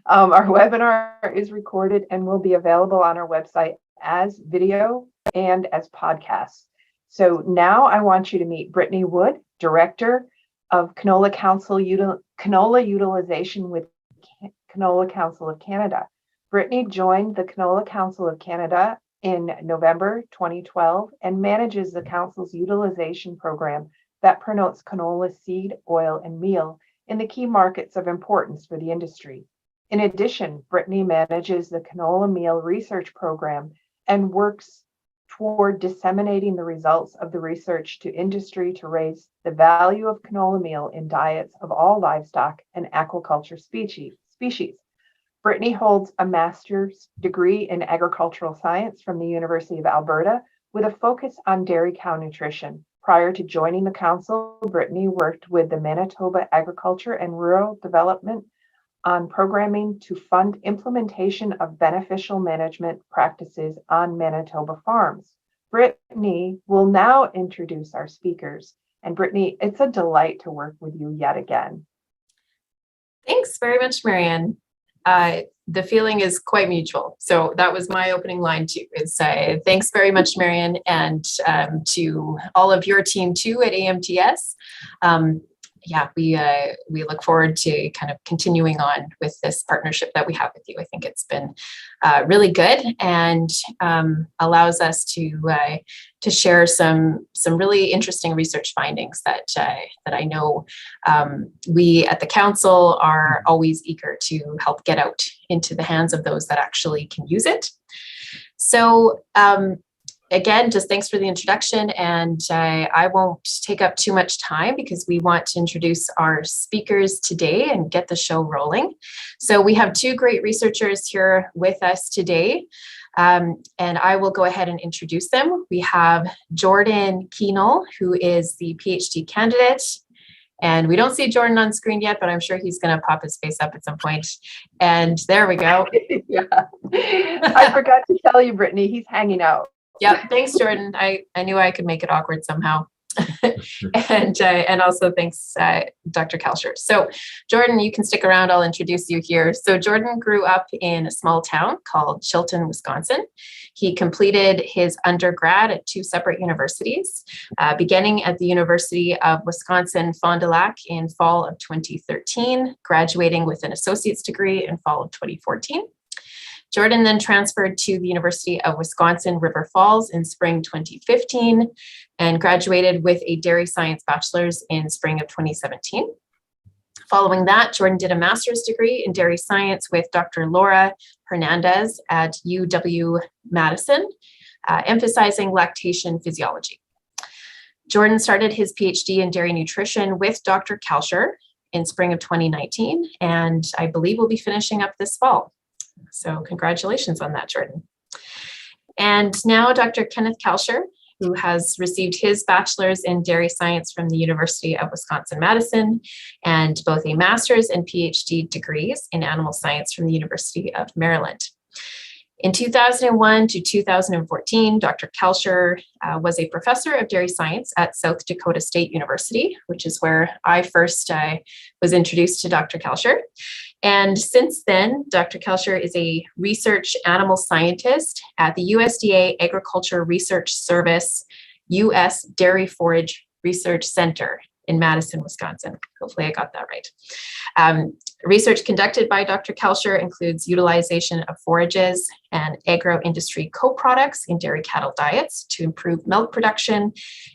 Our webinar is recorded and will be available on our website as video and as podcasts. So now I want you to meet Brittany Wood, Director of Canola Canola Utilization with Canola Council of Canada. Brittany joined the Canola Council of Canada in November 2012 and manages the Council's utilization program that promotes canola seed, oil, and meal in the key markets of importance for the industry. In addition, Brittany manages the canola meal research program and works toward disseminating the results of the research to industry to raise the value of canola meal in diets of all livestock and aquaculture species. Brittany holds a master's degree in agricultural science from the University of Alberta with a focus on dairy cow nutrition. Prior to joining the council, Brittany worked with the Manitoba Agriculture and Rural Development on programming to fund implementation of beneficial management practices on Manitoba farms. Brittany will now introduce our speakers. And Brittany, it's a delight to work with you yet again. Thanks very much, Marianne. The feeling is quite mutual. So that was my opening line too, is thanks very much, Marianne, and to all of your team too at AMTS. Yeah, we look forward to kind of continuing on with this partnership that we have with you. I think it's been really good and allows us to share some really interesting research findings that I know we at the council are always eager to help get out into the hands of those that actually can use it. So again, just thanks for the introduction, and I won't take up too much time because we want to introduce our speakers today and get the show rolling. So we have two great researchers here with us today, and I will go ahead and introduce them. We have Jordan Kuehnl, who is the PhD candidate. And we don't see Jordan on screen yet, but I'm sure he's going to pop his face up at some point. And there we go. Yeah. I forgot to tell you, Brittany, he's hanging out. Yeah, thanks, Jordan. I knew I could make it awkward somehow. and also thanks, Dr. Kalscheur. So Jordan, you can stick around. I'll introduce you here. So Jordan grew up in a small town called Chilton, Wisconsin. He completed his undergrad at two separate universities, beginning at the University of Wisconsin-Fond du Lac in fall of 2013, graduating with an associate's degree in fall of 2014. Jordan then transferred to the University of Wisconsin-River Falls in spring 2015 and graduated with a dairy science bachelor's in spring of 2017. Following that, Jordan did a master's degree in dairy science with Dr. Laura Hernandez at UW-Madison, emphasizing lactation physiology. Jordan started his PhD in dairy nutrition with Dr. Kalscheur in spring of 2019, and I believe we'll be finishing up this fall. So congratulations on that, Jordan. And now Dr. Kenneth Kalscheur, who has received his bachelor's in dairy science from the University of Wisconsin-Madison and both a master's and PhD degrees in animal science from the University of Maryland. In 2001 to 2014, Dr. Kalscheur was a professor of dairy science at South Dakota State University, which is where I first was introduced to Dr. Kalscheur. And since then, Dr. Kalscheur is a research animal scientist at the USDA Agriculture Research Service U.S. Dairy Forage Research Center in Madison, Wisconsin. Hopefully I got that right. Research conducted by Dr. Kalscheur includes utilization of forages and agro-industry coproducts in dairy cattle diets to improve milk production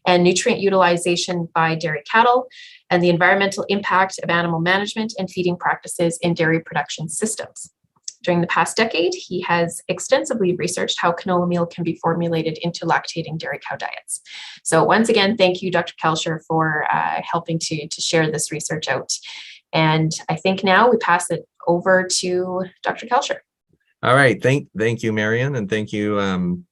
and nutrient utilization by dairy cattle, and the environmental impact of animal management and feeding practices in dairy production systems. During the past decade, he has extensively researched how canola meal can be formulated into lactating dairy cow diets. So once again, thank you, Dr. Kalscheur, for helping to share this research out. And I think now we pass it over to Dr. Kalscheur. All right, thank you, Marianne, and thank you,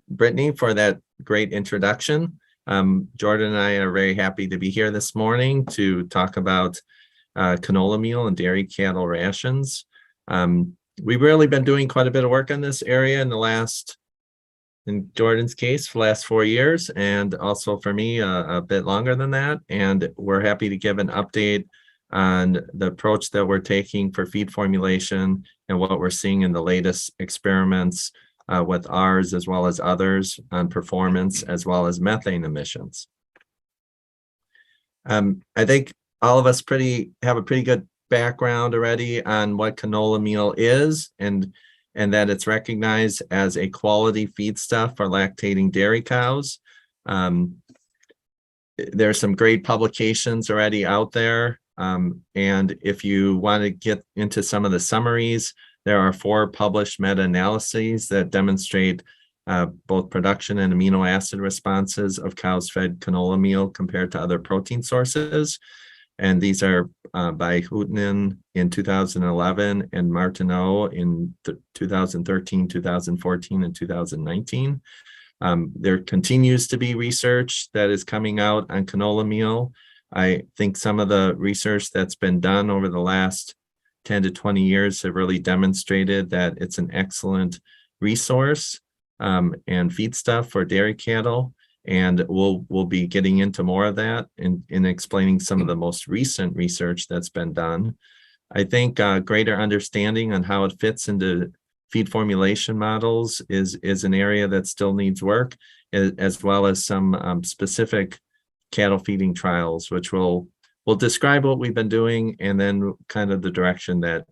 Brittany, for that great introduction. Jordan and I are very happy to be here this morning to talk about canola meal and dairy cattle rations. We've really been doing quite a bit of work on this area in the last, in Jordan's case, for the last 4 years, and also for me a bit longer than that. And we're happy to give an update on the approach that we're taking for feed formulation and what we're seeing in the latest experiments with ours as well as others on performance as well as methane emissions. I think all of us have a pretty good background already on what canola meal is and that it's recognized as a quality feedstuff for lactating dairy cows. There's some great publications already out there. And if you want to get into some of the summaries, there are 4 published meta-analyses that demonstrate both production and amino acid responses of cows fed canola meal compared to other protein sources. And these are by Kuehnl in 2011 and Martineau in 2013, 2014, and 2019. There continues to be research that is coming out on canola meal. I think some of the research that's been done over the last 10 to 20 years have really demonstrated that it's an excellent resource and feedstuff for dairy cattle. And we'll be getting into more of that in explaining some of the most recent research that's been done. I think greater understanding on how it fits into feed formulation models is an area that still needs work, as well as some specific cattle feeding trials, which will describe what we've been doing and then kind of the direction that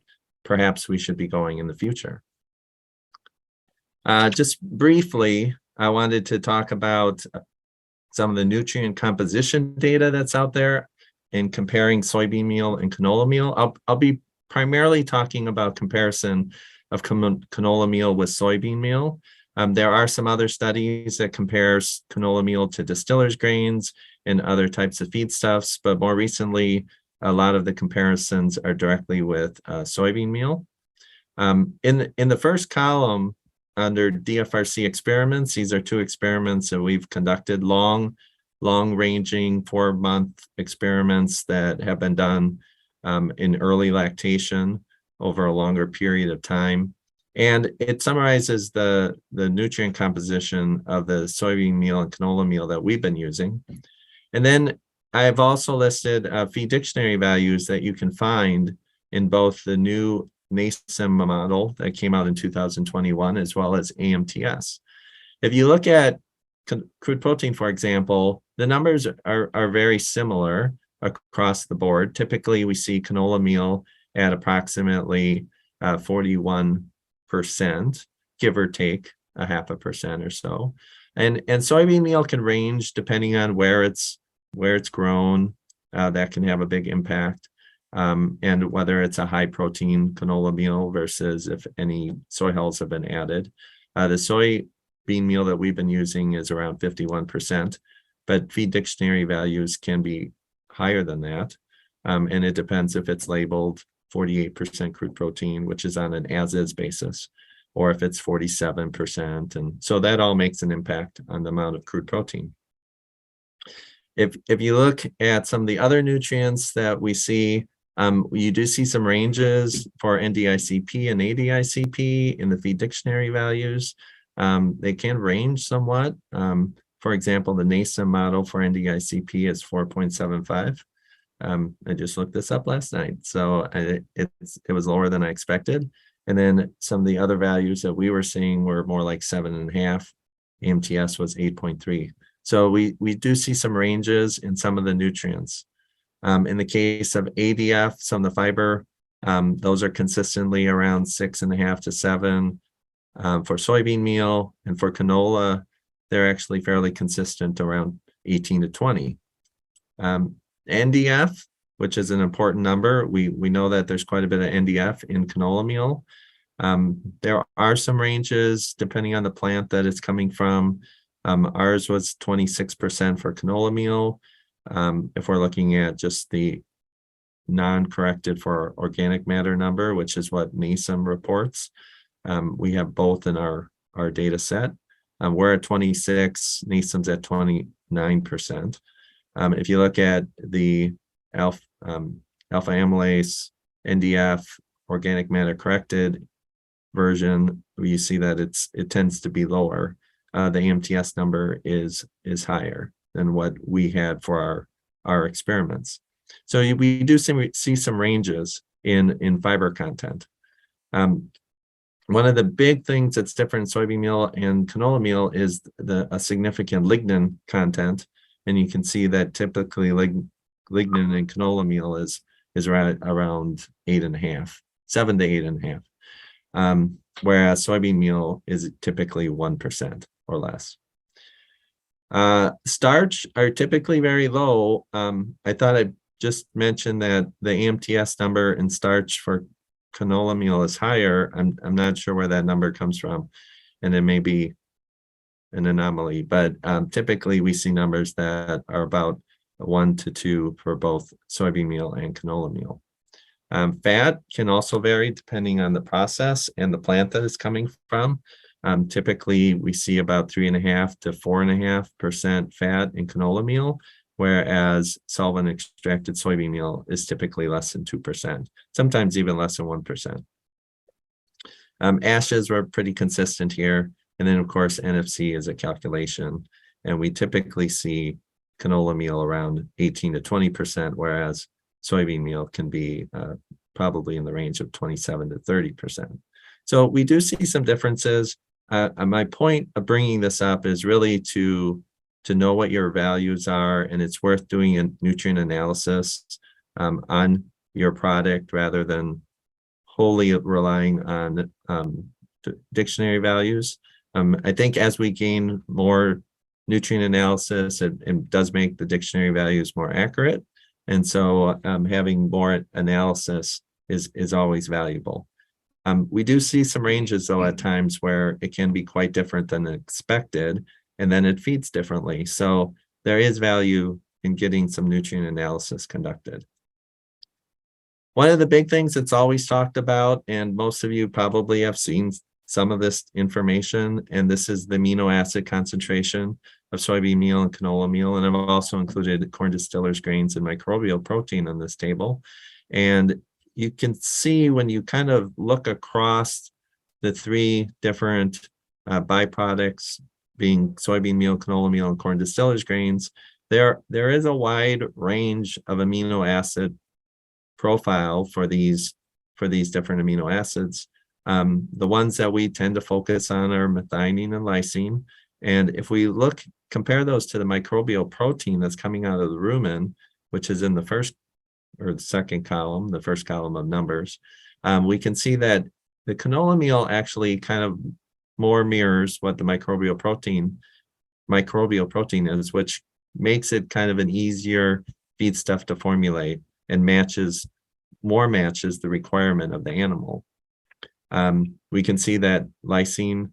perhaps we should be going in the future. Just briefly, I wanted to talk about some of the nutrient composition data that's out there in comparing soybean meal and canola meal. I'll be primarily talking about comparison of canola meal with soybean meal. There are some other studies that compares canola meal to distillers grains and other types of feedstuffs, but more recently, a lot of the comparisons are directly with soybean meal. In the first column under DFRC experiments, these are 2 experiments that we've conducted, long-ranging 4-month experiments that have been done in early lactation over a longer period of time. And it summarizes the nutrient composition of the soybean meal and canola meal that we've been using. And then I've also listed feed dictionary values that you can find in both the new NASEM model that came out in 2021, as well as AMTS. If you look at crude protein, for example, the numbers are very similar across the board. Typically, we see canola meal at approximately 41%, give or take a 0.5% or so. And soybean meal can range depending on where it's grown. That can have a big impact. And whether it's a high protein canola meal versus if any soy hulls have been added. The soybean meal that we've been using is around 51%, but feed dictionary values can be higher than that. And it depends if it's labeled 48% crude protein, which is on an as-is basis, or if it's 47%. And so that all makes an impact on the amount of crude protein. If you look at some of the other nutrients that we see, you do see some ranges for NDICP and ADICP in the feed dictionary values. They can range somewhat. For example, the NASEM model for NDICP is 4.75. I just looked this up last night, so it was lower than I expected. And then some of the other values that we were seeing were more like 7.5. AMTS was 8.3. So we do see some ranges in some of the nutrients. In the case of ADF, some of the fiber, those are consistently around 6.5 to 7. For soybean meal and for canola, they're actually fairly consistent around 18 to 20. NDF, which is an important number, we know that there's quite a bit of NDF in canola meal. There are some ranges depending on the plant that it's coming from. Ours was 26% for canola meal. If we're looking at just the non-corrected for organic matter number, which is what NASEM reports, we have both in our data set. We're at 26, NASEM's at 29%. If you look at the alpha amylase, NDF, organic matter corrected version, you see that it tends to be lower. The AMTS number is higher than what we had for our experiments. So we do see some ranges in fiber content. One of the big things that's different in soybean meal and canola meal is a significant lignin content. And you can see that typically lignin in canola meal is around 8.5, 7 to 8.5. Whereas soybean meal is typically 1% or less. Starch are typically very low. I thought I'd just mention that the AMTS number in starch for canola meal is higher. I'm not sure where that number comes from, and it may be an anomaly, but typically we see numbers that are about 1 to 2 for both soybean meal and canola meal. Fat can also vary depending on the process and the plant that it's coming from. Typically, we see about 3.5 to 4.5% fat in canola meal, whereas solvent extracted soybean meal is typically less than 2%, sometimes even less than 1%. Ashes were pretty consistent here. And then, of course, NFC is a calculation. And we typically see canola meal around 18 to 20%, whereas soybean meal can be probably in the range of 27 to 30%. So we do see some differences. My point of bringing this up is really to know what your values are, and it's worth doing a nutrient analysis on your product rather than wholly relying on dictionary values. I think as we gain more nutrient analysis, it does make the dictionary values more accurate. And so having more analysis is always valuable. We do see some ranges, though, at times where it can be quite different than expected, and then it feeds differently. So there is value in getting some nutrient analysis conducted. One of the big things that's always talked about, and most of you probably have seen some of this information, and this is the amino acid concentration of soybean meal and canola meal. And I've also included corn distillers grains and microbial protein on this table. And you can see when you kind of look across the three different byproducts, being soybean meal, canola meal, and corn distillers grains, there is a wide range of amino acid profile for these different amino acids. The ones that we tend to focus on are methionine and lysine. And if we compare those to the microbial protein that's coming out of the rumen, which is in the first or the second column, the first column of numbers, we can see that the canola meal actually kind of more mirrors what the microbial protein is, which makes it kind of an easier feedstuff to formulate and matches the requirement of the animal. We can see that lysine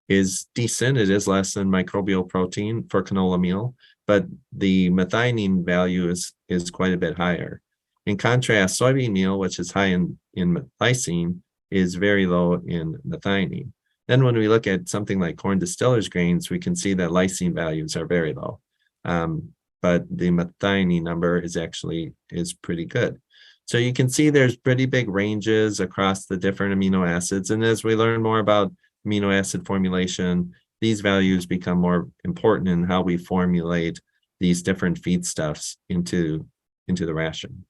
is decent. It is less than microbial protein for canola meal, but the methionine value is quite a bit higher. In contrast, soybean meal, which is high in lysine, is very low in methionine. Then when we look at something like corn distillers grains, we can see that lysine values are very low. But the methionine number is pretty good. So you can see there's pretty big ranges across the different amino acids. And as we learn more about amino acid formulation, these values become more important in how we formulate these different feedstuffs into the ration.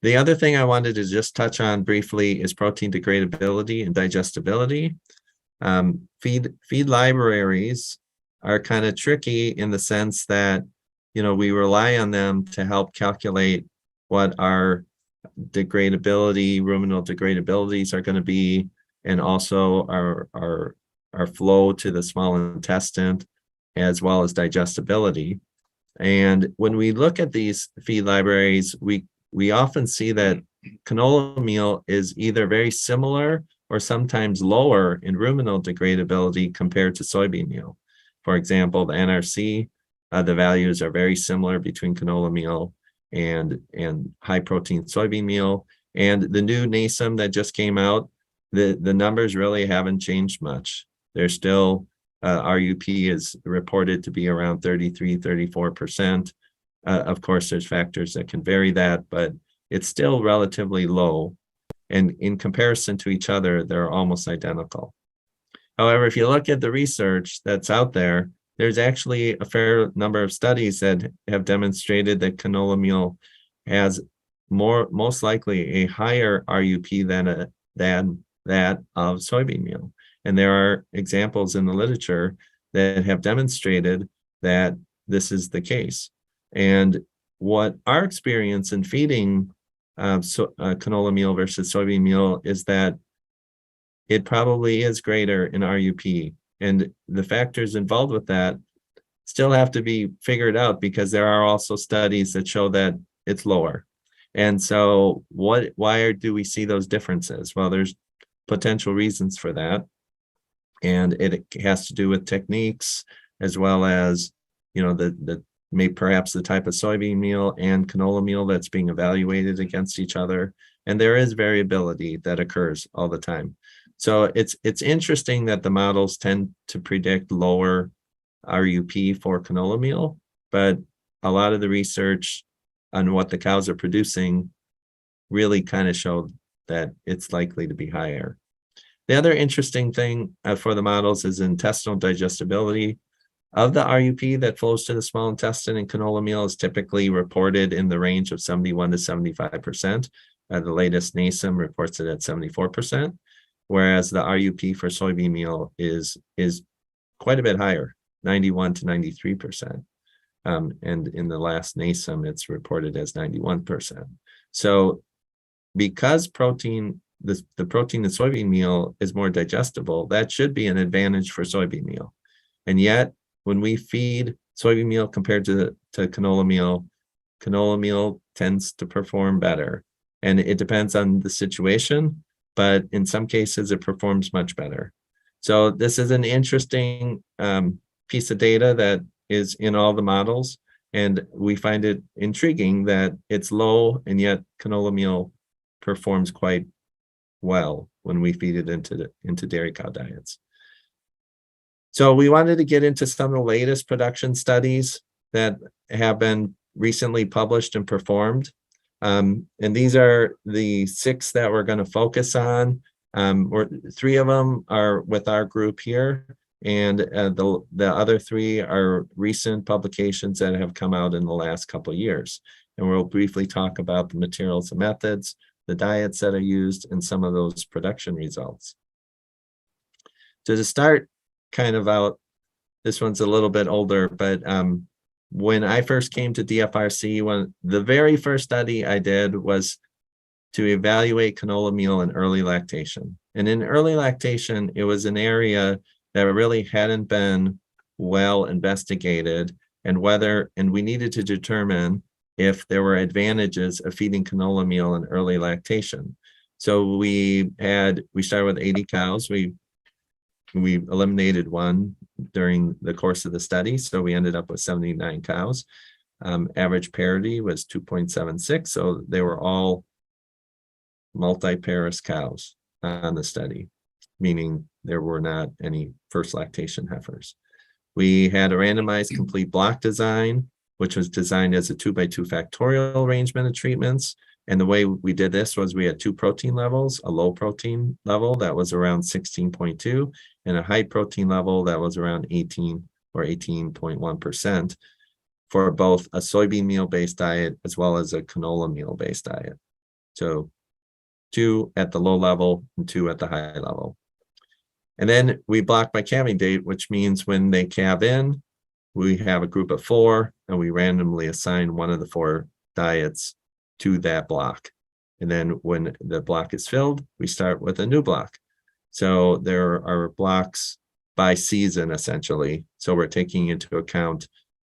The other thing I wanted to just touch on briefly is protein degradability and digestibility. Feed libraries are kind of tricky in the sense that, we rely on them to help calculate what our ruminal degradabilities are going to be, and also our flow to the small intestine, as well as digestibility. And when we look at these feed libraries, we often see that canola meal is either very similar or sometimes lower in ruminal degradability compared to soybean meal. For example, the NRC, the values are very similar between canola meal and high protein soybean meal. And the new NASEM that just came out, the numbers really haven't changed much. They're still, RUP is reported to be around 33, 34%. Of course, there's factors that can vary that, but it's still relatively low. And in comparison to each other, they're almost identical. However, if you look at the research that's out there, there's actually a fair number of studies that have demonstrated that canola meal has most likely a higher RUP than that of soybean meal. And there are examples in the literature that have demonstrated that this is the case. And what our experience in feeding canola meal versus soybean meal is that it probably is greater in RUP. And the factors involved with that still have to be figured out, because there are also studies that show that it's lower. And so why do we see those differences? Well, there's potential reasons for that. And it has to do with techniques, as well as, perhaps the type of soybean meal and canola meal that's being evaluated against each other. And there is variability that occurs all the time. So it's interesting that the models tend to predict lower RUP for canola meal, but a lot of the research on what the cows are producing really kind of showed that it's likely to be higher. The other interesting thing for the models is intestinal digestibility of the RUP that flows to the small intestine in canola meal is typically reported in the range of 71 to 75%. The latest NASEM reports it at 74%, whereas the RUP for soybean meal is quite a bit higher, 91 to 93%. And in the last NASEM, it's reported as 91%. So because protein, the protein in soybean meal is more digestible, that should be an advantage for soybean meal. And yet, when we feed soybean meal compared to canola meal tends to perform better. And it depends on the situation, but in some cases, it performs much better. So this is an interesting piece of data that is in all the models. And we find it intriguing that it's low, and yet canola meal performs quite well when we feed it into dairy cow diets. So we wanted to get into some of the latest production studies that have been recently published and performed. And these are the 6 that we're going to focus on. 3 of them are with our group here, and the other 3 are recent publications that have come out in the last couple of years. And we'll briefly talk about the materials and methods, the diets that are used, and some of those production results. So to start kind of out, this one's a little bit older, but when I first came to DFRC, the very first study I did was to evaluate canola meal in early lactation. And in early lactation, it was an area that really hadn't been well investigated, and we needed to determine if there were advantages of feeding canola meal in early lactation. So we started with 80 cows. We eliminated one during the course of the study, so we ended up with 79 cows. Average parity was 2.76, so they were all multi-parous cows on the study, meaning there were not any first lactation heifers. We had a randomized complete block design, which was designed as a 2x2 factorial arrangement of treatments. And the way we did this was we had 2 protein levels, a low protein level that was around 16.2 and a high protein level that was around 18 or 18.1% for both a soybean meal-based diet as well as a canola meal-based diet. So 2 at the low level and 2 at the high level. And then we block by calving date, which means when they calve in, we have a group of 4 and we randomly assign one of the 4 diets to that block. And then when the block is filled, we start with a new block. So there are blocks by season, essentially. So we're taking into account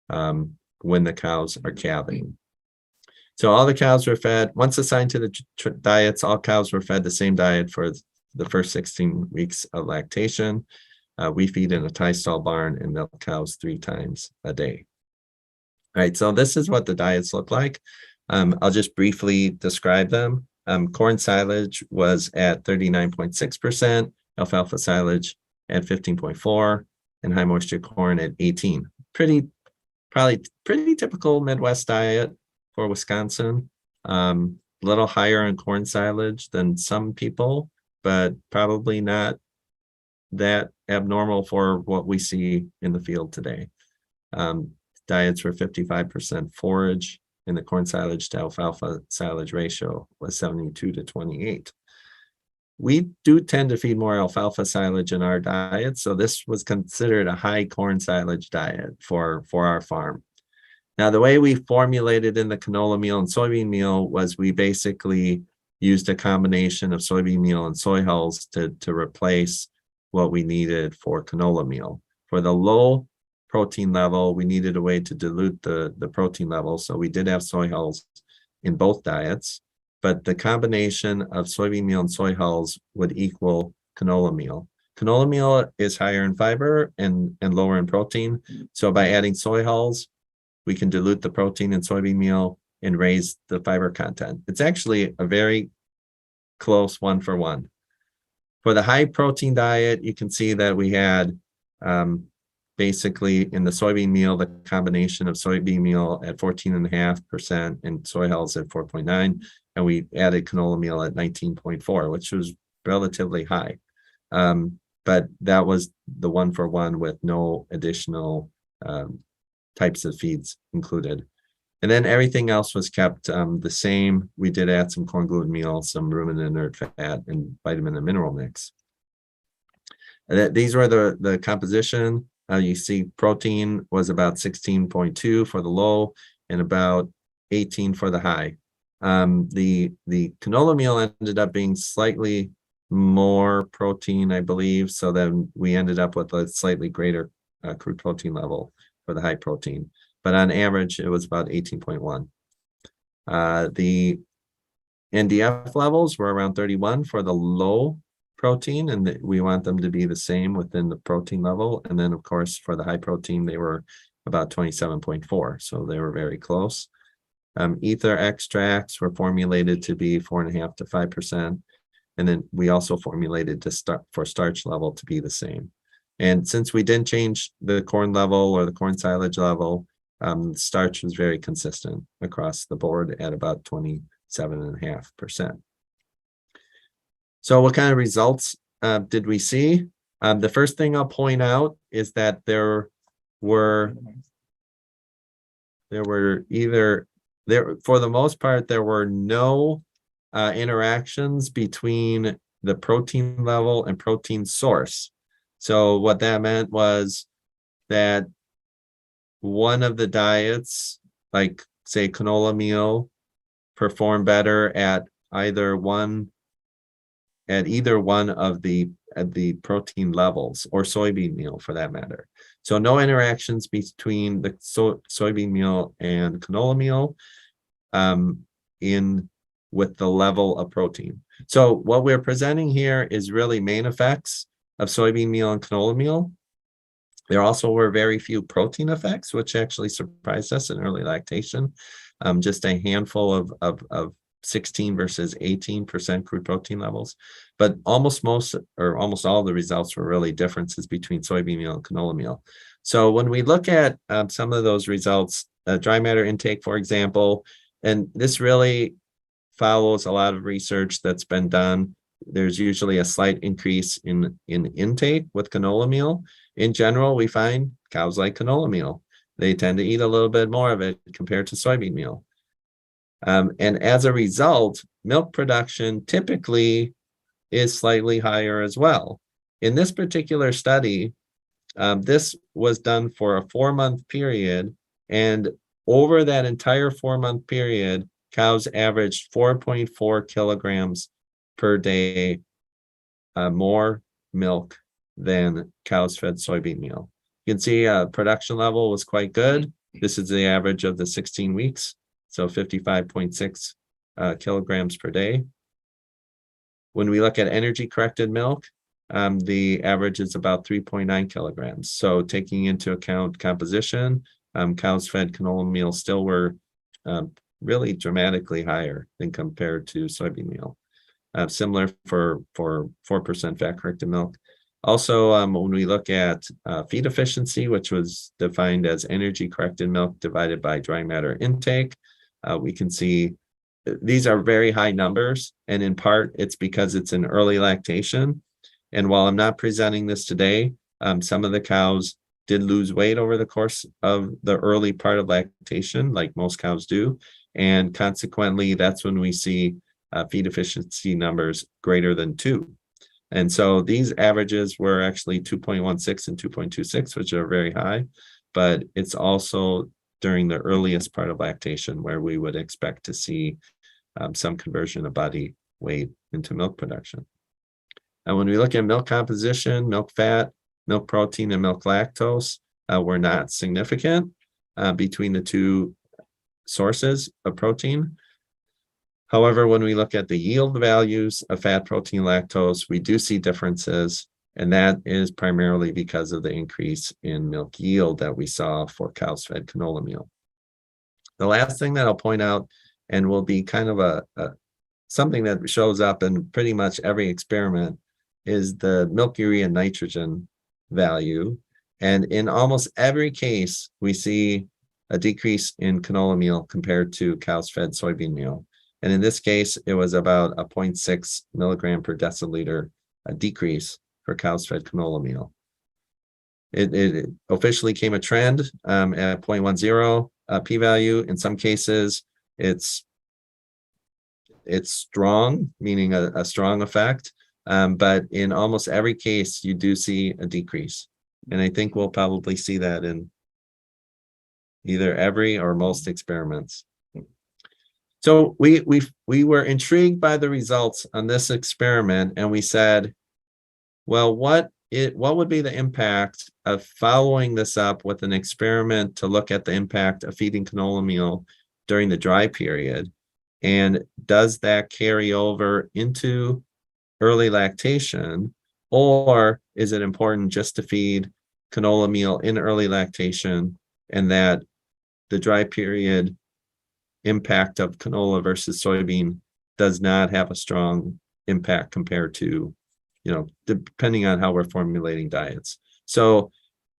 when the cows are calving. So all the cows were fed, once assigned to the diets, all cows were fed the same diet for the first 16 weeks of lactation. We feed in a tie stall barn and milk cows 3 times a day. All right, so this is what the diets look like. I'll just briefly describe them. Corn silage was at 39.6%, alfalfa silage at 15.4%, and high moisture corn at 18%. Probably pretty typical Midwest diet for Wisconsin. A little higher in corn silage than some people, but probably not that abnormal for what we see in the field today. Diets were 55% forage, and the corn silage to alfalfa silage ratio was 72 to 28. We do tend to feed more alfalfa silage in our diet, so this was considered a high corn silage diet for our farm. Now, the way we formulated in the canola meal and soybean meal was we basically used a combination of soybean meal and soy hulls to replace what we needed for canola meal. For the low protein level, we needed a way to dilute the protein level, so we did have soy hulls in both diets, but the combination of soybean meal and soy hulls would equal canola meal. Canola meal is higher in fiber and lower in protein, so by adding soy hulls, we can dilute the protein in soybean meal and raise the fiber content. It's actually a very close 1-for-1. For the high protein diet, you can see that we had basically in the soybean meal, the combination of soybean meal at 14.5% and soy hulls at 4.9, and we added canola meal at 19.4, which was relatively high. But that was the 1-for-1 with no additional types of feeds included. And then everything else was kept the same. We did add some corn gluten meal, some ruminant inert fat, and vitamin and mineral mix. These were the composition. You see protein was about 16.2 for the low and about 18 for the high. The canola meal ended up being slightly more protein, I believe, so then we ended up with a slightly greater crude protein level for the high protein, but on average it was about 18.1. The NDF levels were around 31 for the low protein, and we want them to be the same within the protein level. And then of course for the high protein they were about 27.4, so they were very close. Ether extracts were formulated to be 4.5 to 5%, and then we also formulated for starch level to be the same. And since we didn't change the corn level or the corn silage level, starch was very consistent across the board at about 27.5%. So what kind of results did we see? The first thing I'll point out is that there were for the most part, there were no interactions between the protein level and protein source. So what that meant was that one of the diets, like say canola meal, performed better at either one of the protein levels, or soybean meal for that matter. So no interactions between the soybean meal and canola meal with the level of protein. So what we're presenting here is really main effects of soybean meal and canola meal. There also were very few protein effects, which actually surprised us in early lactation. Just a handful of 16 versus 18% crude protein levels, but almost all of the results were really differences between soybean meal and canola meal. So when we look at some of those results, dry matter intake, for example, and this really follows a lot of research that's been done. There's usually a slight increase in intake with canola meal. In general, we find cows like canola meal. They tend to eat a little bit more of it compared to soybean meal. And as a result, milk production typically is slightly higher as well. In this particular study, this was done for a 4-month period, and over that entire 4-month period, cows averaged 4.4 kilograms per day more milk than cows fed soybean meal. You can see production level was quite good. This is the average of the 16 weeks, so 55.6 kilograms per day. When we look at energy corrected milk, the average is about 3.9 kilograms. So taking into account composition, cows fed canola meal still were really dramatically higher than compared to soybean meal. Similar for 4% fat corrected milk. Also, when we look at feed efficiency, which was defined as energy corrected milk divided by dry matter intake, we can see these are very high numbers, and in part it's because it's in early lactation. And while I'm not presenting this today, some of the cows did lose weight over the course of the early part of lactation, like most cows do. And consequently, that's when we see feed efficiency numbers greater than 2. And so these averages were actually 2.16 and 2.26, which are very high, but it's also during the earliest part of lactation where we would expect to see some conversion of body weight into milk production. And when we look at milk composition, milk fat, milk protein, and milk lactose were not significant between the two sources of protein. However, when we look at the yield values of fat, protein, lactose, we do see differences, and that is primarily because of the increase in milk yield that we saw for cows fed canola meal. The last thing that I'll point out, and will be kind of something that shows up in pretty much every experiment, is the milk urea nitrogen value. And in almost every case, we see a decrease in canola meal compared to cows fed soybean meal. And in this case, it was about a 0.6 milligram per deciliter decrease for cows fed canola meal. It officially came a trend at 0.10 p-value. In some cases, it's strong, meaning a strong effect. But in almost every case, you do see a decrease. And I think we'll probably see that in either every or most experiments. So we were intrigued by the results on this experiment, and we said, well, what would be the impact of following this up with an experiment to look at the impact of feeding canola meal during the dry period? And does that carry over into early lactation, or is it important just to feed canola meal in early lactation, and that the dry period impact of canola versus soybean does not have a strong impact compared to, depending on how we're formulating diets? So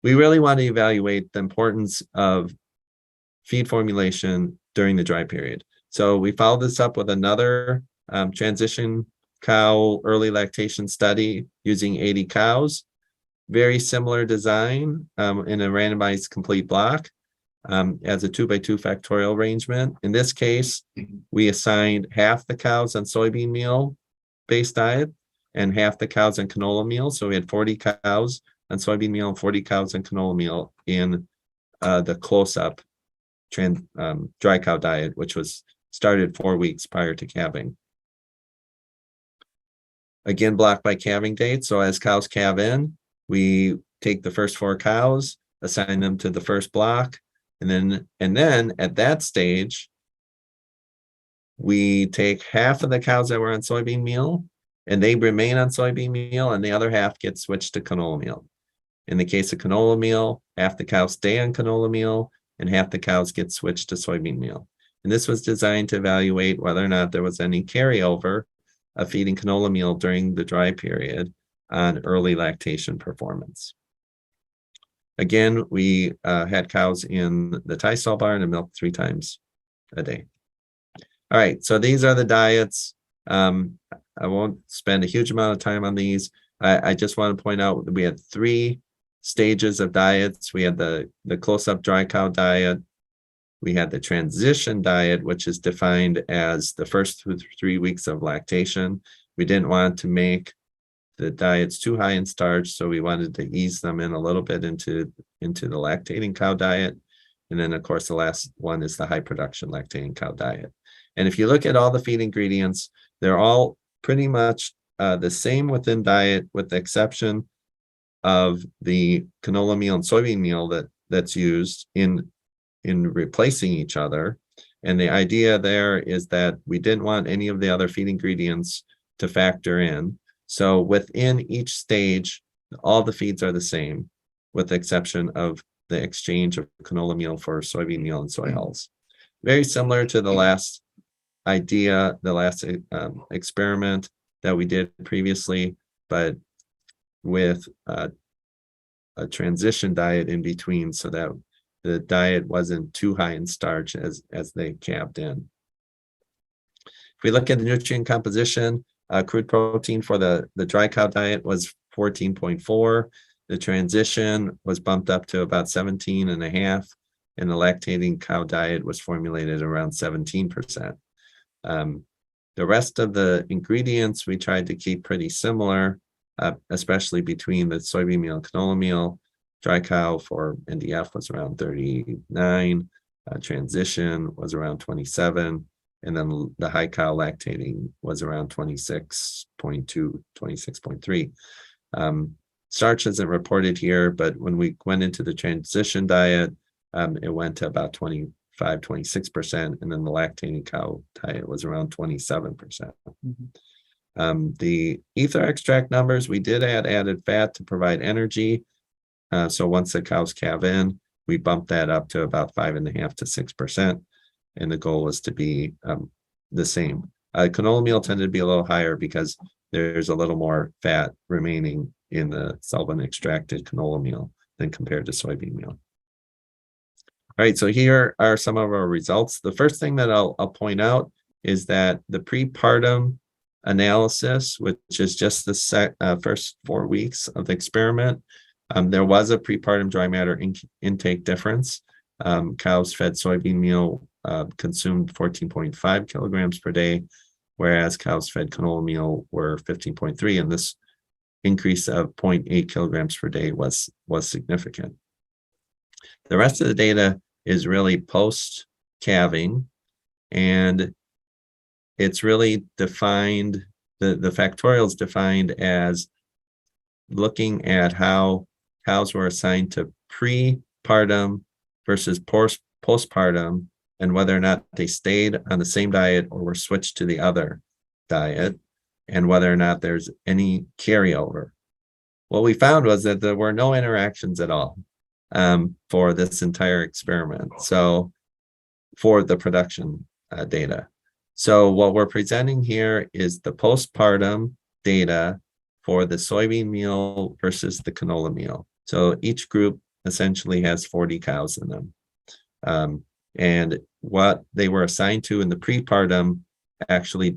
we really want to evaluate the importance of feed formulation during the dry period. So we followed this up with another transition cow early lactation study using 80 cows. Very similar design in a randomized complete block as a 2x2 factorial arrangement. In this case, we assigned half the cows on soybean meal based diet and half the cows on canola meal. So we had 40 cows on soybean meal and 40 cows on canola meal in the close-up dry cow diet, which was started 4 weeks prior to calving. Again, block by calving date. So as cows calve in, we take the first 4 cows, assign them to the first block, and then at that stage, we take half of the cows that were on soybean meal, and they remain on soybean meal, and the other half gets switched to canola meal. In the case of canola meal, half the cows stay on canola meal, and half the cows get switched to soybean meal. And this was designed to evaluate whether or not there was any carryover of feeding canola meal during the dry period on early lactation performance. Again, we had cows in the tie stall barn and milked 3 times a day. All right, so these are the diets. I won't spend a huge amount of time on these. I just want to point out that we had 3 stages of diets. We had the close-up dry cow diet. We had the transition diet, which is defined as the first 3 weeks of lactation. We didn't want to make the diets too high in starch, so we wanted to ease them in a little bit into the lactating cow diet. And then, of course, the last one is the high production lactating cow diet. And if you look at all the feed ingredients, they're all pretty much the same within diet, with the exception of the canola meal and soybean meal that's used in replacing each other. And the idea there is that we didn't want any of the other feed ingredients to factor in. So within each stage, all the feeds are the same, with the exception of the exchange of canola meal for soybean meal and soy hulls. Very similar to the last idea, the last experiment that we did previously, but with a transition diet in between, so that the diet wasn't too high in starch as they calved in. If we look at the nutrient composition, crude protein for the dry cow diet was 14.4. The transition was bumped up to about 17.5, and the lactating cow diet was formulated around 17%. The rest of the ingredients we tried to keep pretty similar, especially between the soybean meal and canola meal. Dry cow for NDF was around 39, transition was around 27, and then the high cow lactating was around 26.2, 26.3. Starch isn't reported here, but when we went into the transition diet, it went to about 25, 26%, and then the lactating cow diet was around 27%. The ether extract numbers, we did add added fat to provide energy. So once the cows calve in, we bumped that up to about 5.5 to 6%, and the goal was to be the same. Canola meal tended to be a little higher because there's a little more fat remaining in the solvent extracted canola meal than compared to soybean meal. All right, so here are some of our results. The first thing that I'll point out is that the prepartum analysis, which is just the first 4 weeks of the experiment, there was a prepartum dry matter intake difference. Cows fed soybean meal consumed 14.5 kilograms per day, whereas cows fed canola meal were 15.3, and this increase of 0.8 kilograms per day was significant. The rest of the data is really post-calving, and it's really defined, the factorial is defined as looking at how cows were assigned to prepartum versus postpartum, and whether or not they stayed on the same diet or were switched to the other diet, and whether or not there's any carryover. What we found was that there were no interactions at all for this entire experiment, so for the production data. So what we're presenting here is the postpartum data for the soybean meal versus the canola meal. So each group essentially has 40 cows in them. And what they were assigned to in the prepartum actually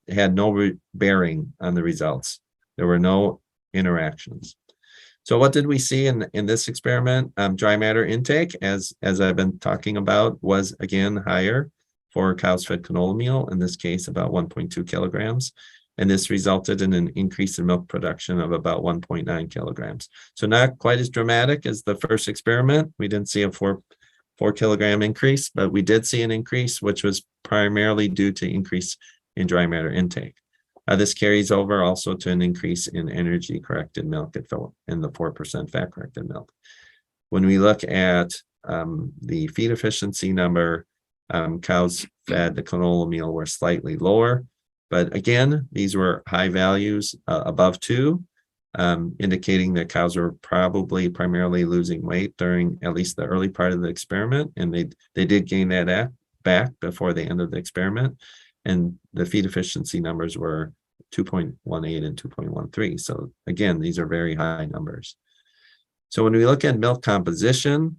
had no bearing on the results. There were no interactions. So what did we see in this experiment? Dry matter intake, as I've been talking about, was again higher for cows fed canola meal, in this case about 1.2 kilograms. And this resulted in an increase in milk production of about 1.9 kilograms. So not quite as dramatic as the first experiment. We didn't see a 4 kilogram increase, but we did see an increase, which was primarily due to increase in dry matter intake. This carries over also to an increase in energy corrected milk and the 4% fat corrected milk. When we look at the feed efficiency number, cows fed the canola meal were slightly lower, but again, these were high values above 2, indicating that cows were probably primarily losing weight during at least the early part of the experiment, and they did gain that back before the end of the experiment. And the feed efficiency numbers were 2.18 and 2.13. So again, these are very high numbers. So when we look at milk composition,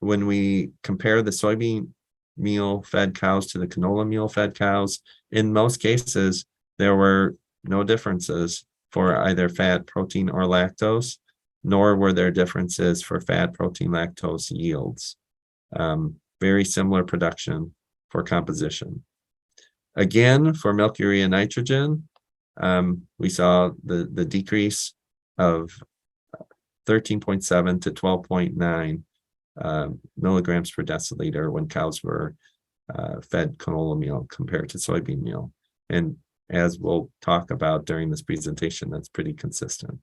when we compare the soybean meal fed cows to the canola meal fed cows, in most cases, there were no differences for either fat, protein, or lactose, nor were there differences for fat, protein, lactose yields. Very similar production for composition. Again, for milk urea nitrogen, we saw the decrease of 13.7 to 12.9 milligrams per deciliter when cows were fed canola meal compared to soybean meal. And as we'll talk about during this presentation, that's pretty consistent.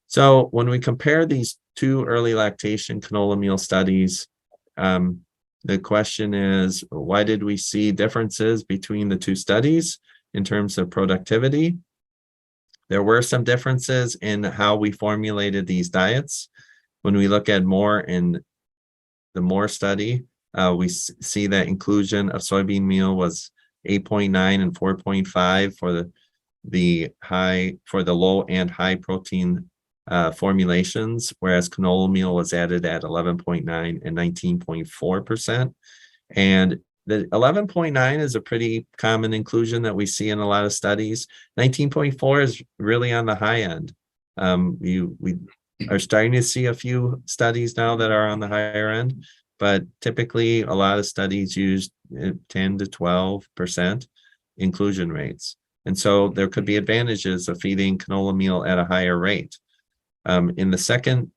So when we compare these two early lactation canola meal studies, the question is, why did we see differences between the two studies in terms of productivity? There were some differences in how we formulated these diets. When we look at Moore in the Moore study, we see that inclusion of soybean meal was 8.9 and 4.5 for the low and high protein formulations, whereas canola meal was added at 11.9 and 19.4%. And the 11.9 is a pretty common inclusion that we see in a lot of studies. 19.4 is really on the high end. We are starting to see a few studies now that are on the higher end, but typically a lot of studies use 10 to 12% inclusion rates. And so there could be advantages of feeding canola meal at a higher rate. In the second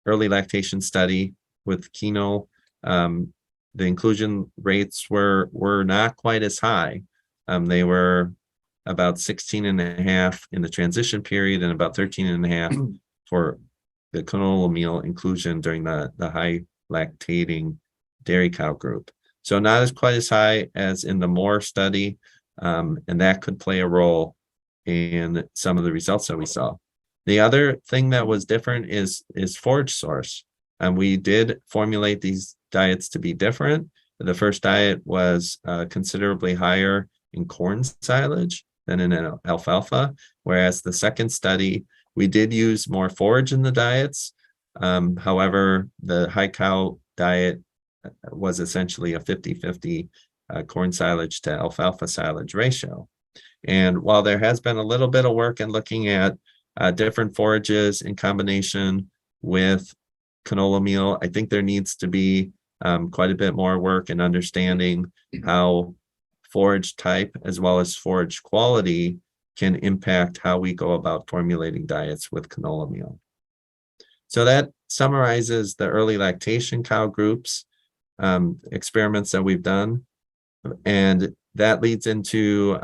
early lactation study with Kuehnl, the inclusion rates were not quite as high. They were about 16.5 in the transition period and about 13.5 for the canola meal inclusion during the high lactating dairy cow group. So not as quite as high as in the Moore study, and that could play a role in some of the results that we saw. The other thing that was different is forage source. And we did formulate these diets to be different. The first diet was considerably higher in corn silage than in alfalfa, whereas the second study, we did use more forage in the diets. However, the high cow diet was essentially a 50-50 corn silage to alfalfa silage ratio. And while there has been a little bit of work in looking at different forages in combination with canola meal, I think there needs to be quite a bit more work in understanding how forage type as well as forage quality can impact how we go about formulating diets with canola meal. So that summarizes the early lactation cow groups experiments that we've done. And that leads into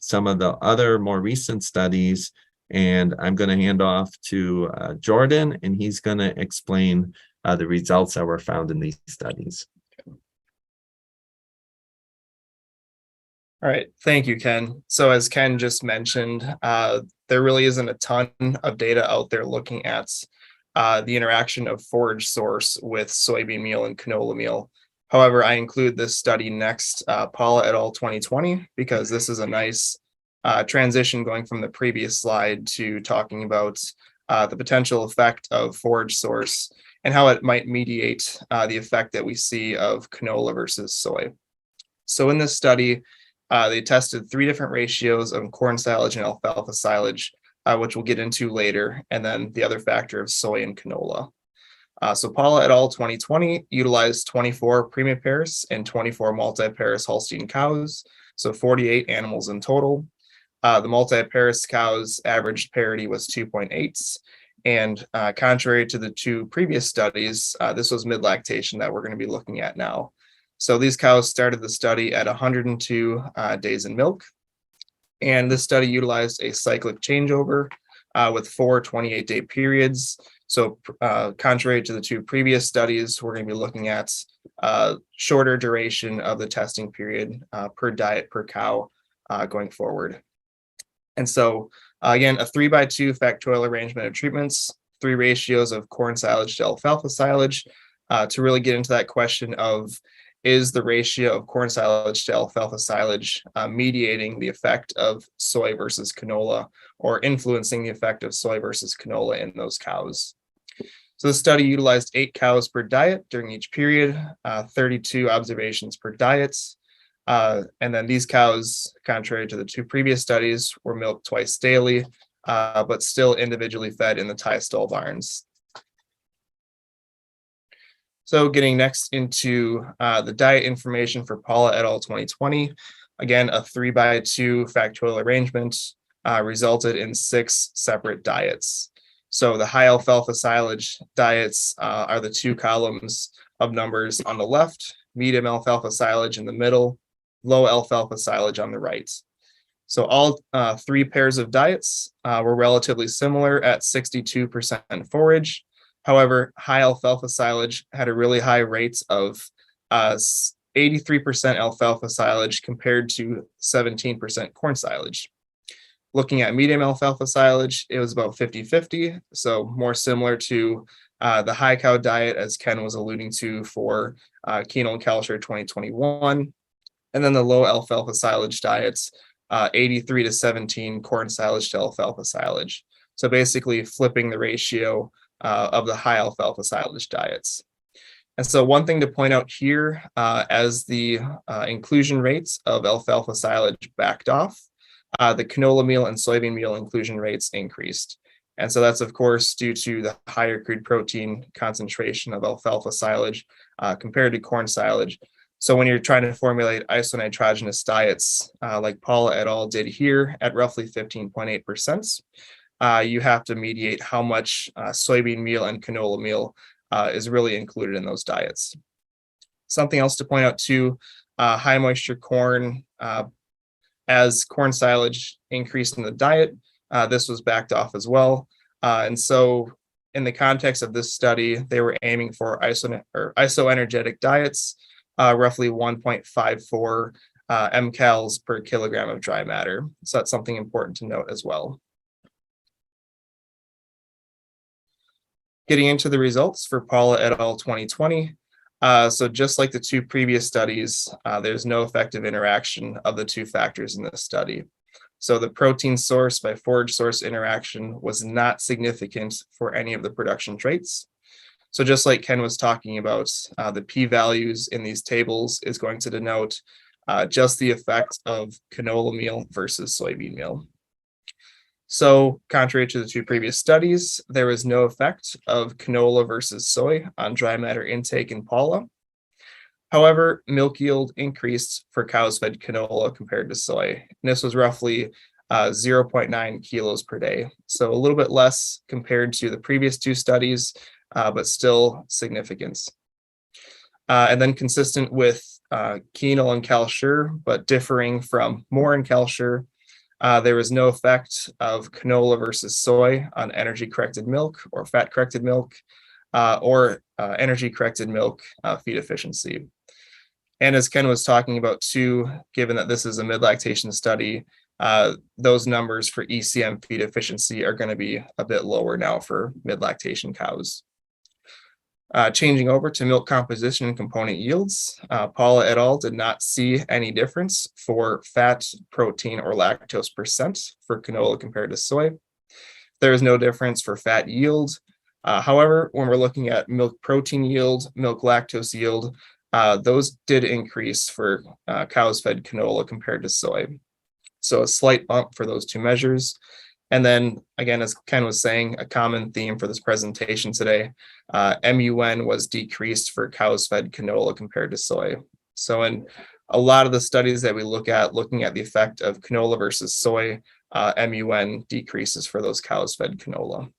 some of the other more recent studies. And I'm going to hand off to Jordan, and he's going to explain the results that were found in these studies. All right, thank you, Ken. So as Ken just mentioned, there really isn't a ton of data out there looking at the interaction of forage source with soybean meal and canola meal. However, I include this study next, Paula et al. 2020, because this is a nice transition going from the previous slide to talking about the potential effect of forage source and how it might mediate the effect that we see of canola versus soy. So in this study, they tested 3 different ratios of corn silage and alfalfa silage, which we'll get into later, and then the other factor of soy and canola. So Paula et al. 2020 utilized 24 primipares and 24 multipares Holstein cows, so 48 animals in total. The multipares cows' average parity was 2.8, and contrary to the 2 previous studies, this was mid-lactation that we're going to be looking at now. So these cows started the study at 102 days in milk, and this study utilized a cyclic changeover with 4 28-day periods. So contrary to the 2 previous studies, we're going to be looking at shorter duration of the testing period per diet per cow going forward. And so again, a 3x2 factorial arrangement of treatments, 3 ratios of corn silage to alfalfa silage to really get into that question of, is the ratio of corn silage to alfalfa silage mediating the effect of soy versus canola, or influencing the effect of soy versus canola in those cows? So the study utilized 8 cows per diet during each period, 32 observations per diet. And then these cows, contrary to the 2 previous studies, were milked twice daily, but still individually fed in the tie stall barns. So getting next into the diet information for Paula et al. 2020, again, a 3x2 factorial arrangement resulted in 6 separate diets. So the high alfalfa silage diets are the 2 columns of numbers on the left, medium alfalfa silage in the middle, low alfalfa silage on the right. So all 3 pairs of diets were relatively similar at 62% forage. However, high alfalfa silage had a really high rate of 83% alfalfa silage compared to 17% corn silage. Looking at medium alfalfa silage, it was about 50-50, so more similar to the high cow diet, as Ken was alluding to for Kuehnl and Kalscheur 2021. And then the low alfalfa silage diets, 83-17 corn silage to alfalfa silage. So basically flipping the ratio of the high alfalfa silage diets. And so one thing to point out here, as the inclusion rates of alfalfa silage backed off, the canola meal and soybean meal inclusion rates increased. And so that's, of course, due to the higher crude protein concentration of alfalfa silage compared to corn silage. So when you're trying to formulate isonitrogenous diets, like Paula et al. Did here at roughly 15.8%, you have to mediate how much soybean meal and canola meal is really included in those diets. Something else to point out too, high moisture corn, as corn silage increased in the diet, this was backed off as well. And so in the context of this study, they were aiming for isoenergetic diets, roughly 1.54 mcals per kilogram of dry matter. So that's something important to note as well. Getting into the results for Paula et al. 2020. So just like the two previous studies, there's no effective interaction of the two factors in this study. So the protein source by forage source interaction was not significant for any of the production traits. So just like Ken was talking about, the p-values in these tables is going to denote just the effect of canola meal versus soybean meal. So contrary to the two previous studies, there was no effect of canola versus soy on dry matter intake in Paula. However, milk yield increased for cows fed canola compared to soy. And this was roughly 0.9 kilos per day. So a little bit less compared to the previous two studies, but still significant. And then consistent with Kuehnl and Kalscheur, but differing from Moore and Kalscheur, there was no effect of canola versus soy on energy corrected milk or fat corrected milk or energy corrected milk feed efficiency. And as Ken was talking about too, given that this is a mid-lactation study, those numbers for ECM feed efficiency are going to be a bit lower now for mid-lactation cows. Changing over to milk composition and component yields, Paula et al. Did not see any difference for fat, protein, or lactose percent for canola compared to soy. There is no difference for fat yield. However, when we're looking at milk protein yield, milk lactose yield, those did increase for cows fed canola compared to soy. So a slight bump for those two measures. And then again, as Ken was saying, a common theme for this presentation today, MUN was decreased for cows fed canola compared to soy. So in a lot of the studies that we look at, looking at the effect of canola versus soy, MUN decreases for those cows fed canola.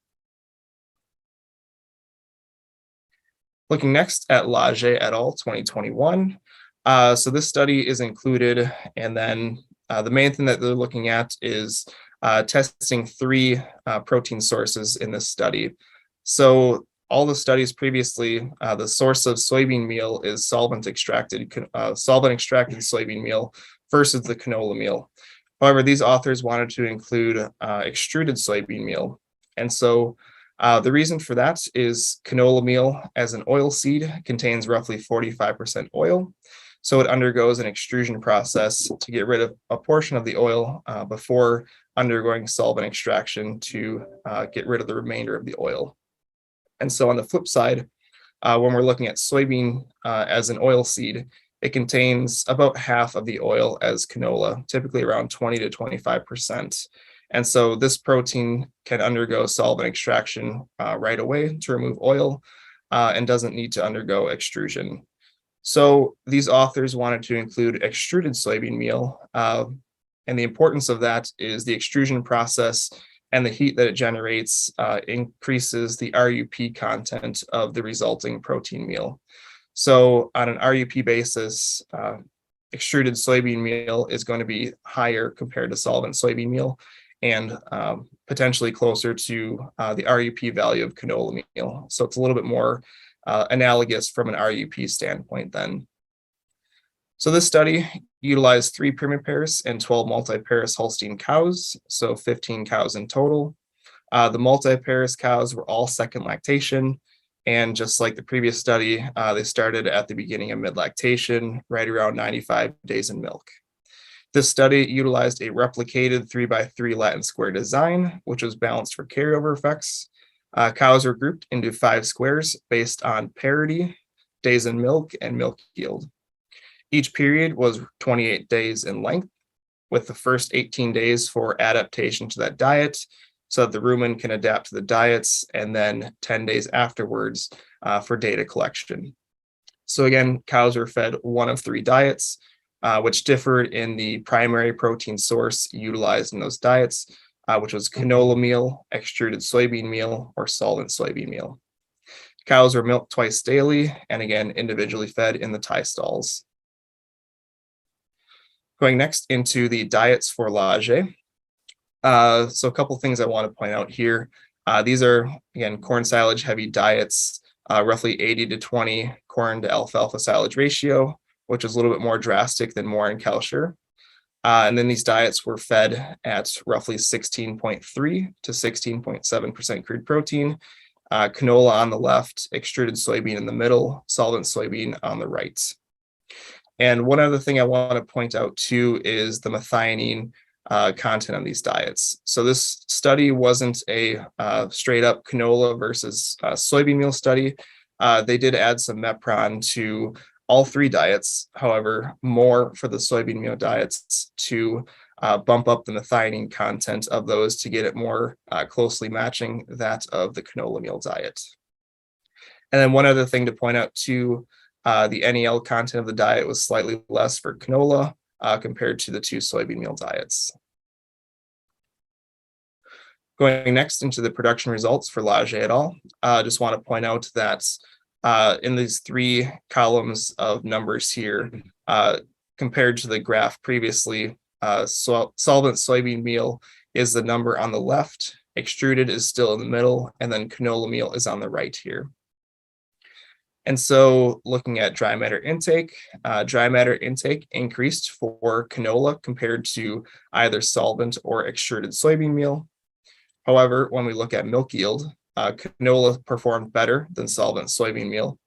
Looking next at Lage et al. 2021. So this study is included, and then the main thing that they're looking at is testing three protein sources in this study. So all the studies previously, the source of soybean meal is solvent extracted soybean meal versus the canola meal. However, these authors wanted to include extruded soybean meal. And so the reason for that is canola meal as an oil seed contains roughly 45% oil. So it undergoes an extrusion process to get rid of a portion of the oil before undergoing solvent extraction to get rid of the remainder of the oil. And so on the flip side, when we're looking at soybean as an oil seed, it contains about half of the oil as canola, typically around 20 to 25%. And so this protein can undergo solvent extraction right away to remove oil and doesn't need to undergo extrusion. So these authors wanted to include extruded soybean meal. And the importance of that is the extrusion process and the heat that it generates increases the RUP content of the resulting protein meal. So on an RUP basis, extruded soybean meal is going to be higher compared to solvent soybean meal and potentially closer to the RUP value of canola meal. So it's a little bit more analogous from an RUP standpoint then. So this study utilized 3 primipairs and 12 multipairs Holstein cows, so 15 cows in total. The multipairs cows were all second lactation, and just like the previous study, they started at the beginning of mid-lactation, right around 95 days in milk. This study utilized a replicated 3x3 Latin square design, which was balanced for carryover effects. Cows were grouped into 5 squares based on parity, days in milk, and milk yield. Each period was 28 days in length, with the first 18 days for adaptation to that diet, so that the rumen can adapt to the diets, and then 10 days afterwards for data collection. So again, cows were fed one of 3 diets, which differed in the primary protein source utilized in those diets, which was canola meal, extruded soybean meal, or solvent soybean meal. Cows were milked twice daily, and again, individually fed in the tie stalls. Going next into the diets for Forage. So a couple things I want to point out here. These are, again, corn silage heavy diets, roughly 80 to 20 corn to alfalfa silage ratio, which is a little bit more drastic than Moore and Kalscheur. And then these diets were fed at roughly 16.3 to 16.7% crude protein, canola on the left, extruded soybean in the middle, solvent soybean on the right. And one other thing I want to point out too is the methionine content on these diets. So this study wasn't a straight up canola versus soybean meal study. They did add some MEPRON to all 3 diets, however, more for the soybean meal diets to bump up the methionine content of those to get it more closely matching that of the canola meal diet. And then one other thing to point out too, the NEL content of the diet was slightly less for canola compared to the 2 soybean meal diets. Going next into the production results for Forage et al. Just want to point out that in these 3 columns of numbers here, compared to the graph previously, solvent soybean meal is the number on the left, extruded is still in the middle, and then canola meal is on the right here. And so looking at dry matter intake increased for canola compared to either solvent or extruded soybean meal. However, when we look at milk yield, canola performed better than solvent soybean meal.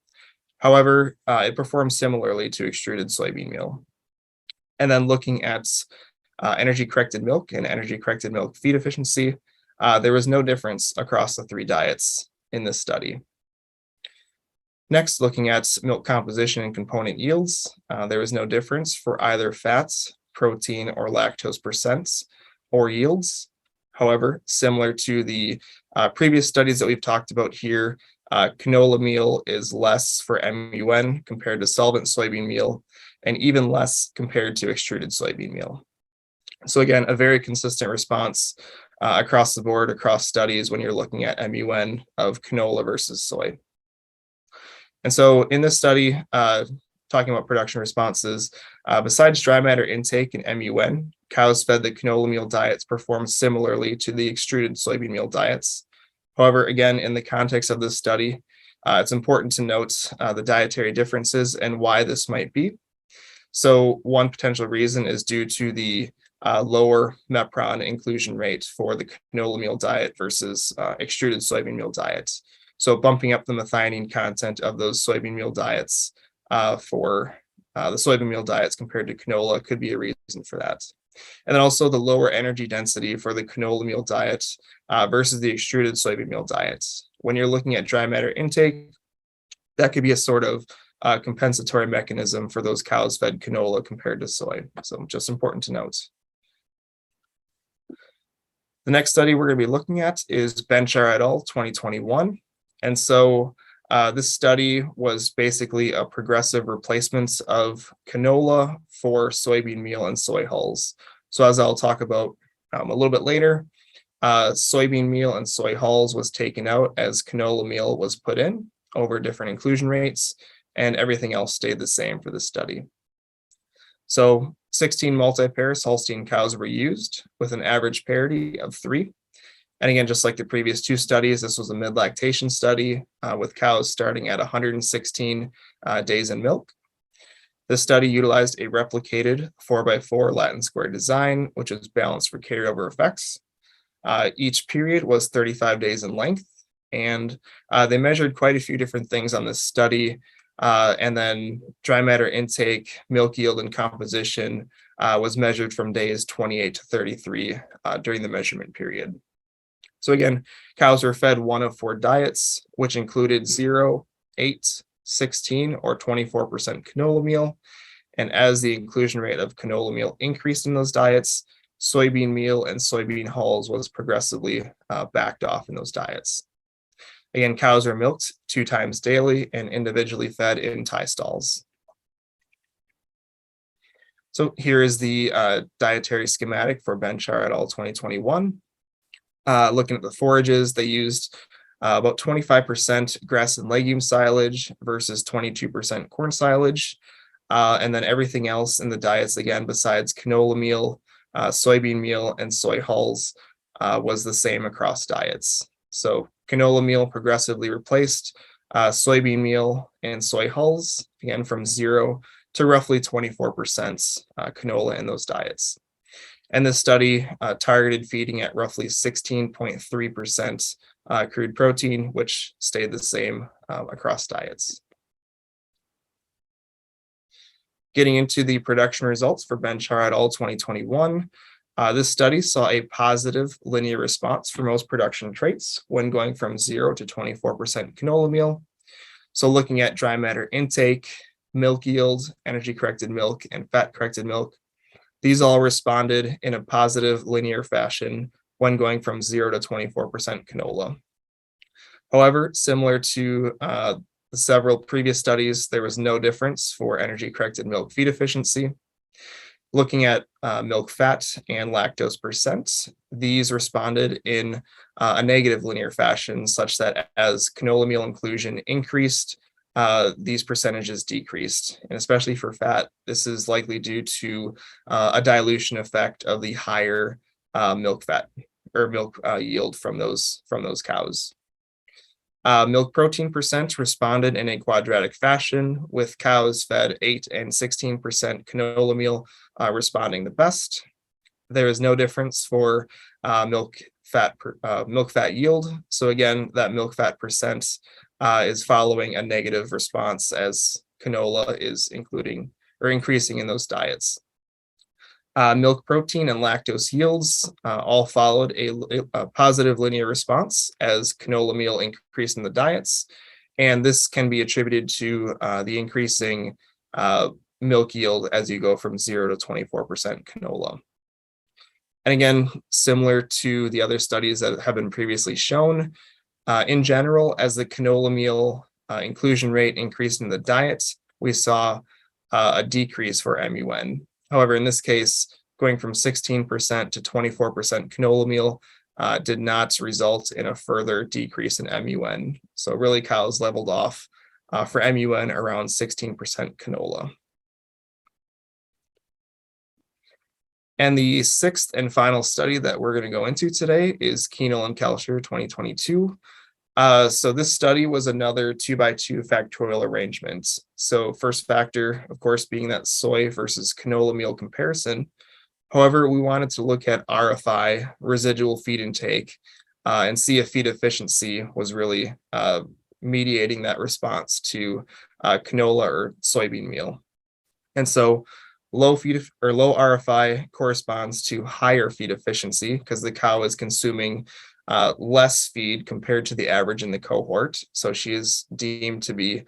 However, it performed similarly to extruded soybean meal. And then looking at energy corrected milk and energy corrected milk feed efficiency, there was no difference across the 3 diets in this study. Next, looking at milk composition and component yields, there was no difference for either fats, protein, or lactose percents or yields. However, similar to the previous studies that we've talked about here, canola meal is less for MUN compared to solvent soybean meal, and even less compared to extruded soybean meal. So again, a very consistent response across the board, across studies when you're looking at MUN of canola versus soy. And so in this study, talking about production responses, besides dry matter intake and MUN, cows fed the canola meal diets performed similarly to the extruded soybean meal diets. However, again, in the context of this study, it's important to note the dietary differences and why this might be. So one potential reason is due to the lower MEPRON inclusion rate for the canola meal diet versus extruded soybean meal diet. So bumping up the methionine content of those soybean meal diets for the soybean meal diets compared to canola could be a reason for that. And then also the lower energy density for the canola meal diet versus the extruded soybean meal diets. When you're looking at dry matter intake, that could be a sort of compensatory mechanism for those cows fed canola compared to soy. So just important to note. The next study we're going to be looking at is Benchar et al. 2021. And so this study was basically a progressive replacement of canola for soybean meal and soy hulls. So as I'll talk about a little bit later, soybean meal and soy hulls was taken out as canola meal was put in over different inclusion rates, and everything else stayed the same for the study. So 16 multi-parous Holstein cows were used with an average parity of 3. And again, just like the previous 2 studies, this was a mid-lactation study with cows starting at 116 days in milk. This study utilized a replicated 4x4 Latin square design, which is balanced for carryover effects. Each period was 35 days in length, and they measured quite a few different things on this study. And then dry matter intake, milk yield, and composition was measured from days 28 to 33 during the measurement period. So again, cows were fed one of 4 diets, which included 0, 8, 16, or 24% canola meal. And as the inclusion rate of canola meal increased in those diets, soybean meal and soybean hulls was progressively backed off in those diets. Again, cows are milked 2 times daily and individually fed in tie stalls. So here is the dietary schematic for Benchar et al. 2021. Looking at the forages, they used about 25% grass and legume silage versus 22% corn silage. And then everything else in the diets, again, besides canola meal, soybean meal, and soy hulls, was the same across diets. So canola meal progressively replaced soybean meal and soy hulls, again, from 0 to roughly 24% canola in those diets. And this study targeted feeding at roughly 16.3% crude protein, which stayed the same across diets. Getting into the production results for Benchar et al. 2021, this study saw a positive linear response for most production traits when going from 0 to 24% canola meal. So looking at dry matter intake, milk yield, energy-corrected milk, and fat-corrected milk, these all responded in a positive linear fashion when going from 0 to 24% canola. However, similar to several previous studies, there was no difference for energy-corrected milk feed efficiency. Looking at milk fat and lactose percent, these responded in a negative linear fashion, such that as canola meal inclusion increased, these percentages decreased. And especially for fat, this is likely due to a dilution effect of the higher milk fat or milk yield from those cows. Milk protein percent responded in a quadratic fashion, with cows fed 8 and 16% canola meal responding the best. There is no difference for milk fat yield. So again, that milk fat percent is following a negative response as canola is increasing in those diets. Milk protein and lactose yields all followed a positive linear response as canola meal increased in the diets. And this can be attributed to the increasing milk yield as you go from 0 to 24% canola. And again, similar to the other studies that have been previously shown, in general, as the canola meal inclusion rate increased in the diet, we saw a decrease for MUN. However, in this case, going from 16% to 24% canola meal did not result in a further decrease in MUN. So really cows leveled off for MUN around 16% canola. And the 6th and final study that we're going to go into today is Kuehnl and Kalscheur 2022. So this study was another 2x2 factorial arrangement. So first factor, of course, being that soy versus canola meal comparison. However, we wanted to look at RFI, residual feed intake, and see if feed efficiency was really mediating that response to canola or soybean meal. And so low RFI corresponds to higher feed efficiency because the cow is consuming less feed compared to the average in the cohort. So she is deemed to be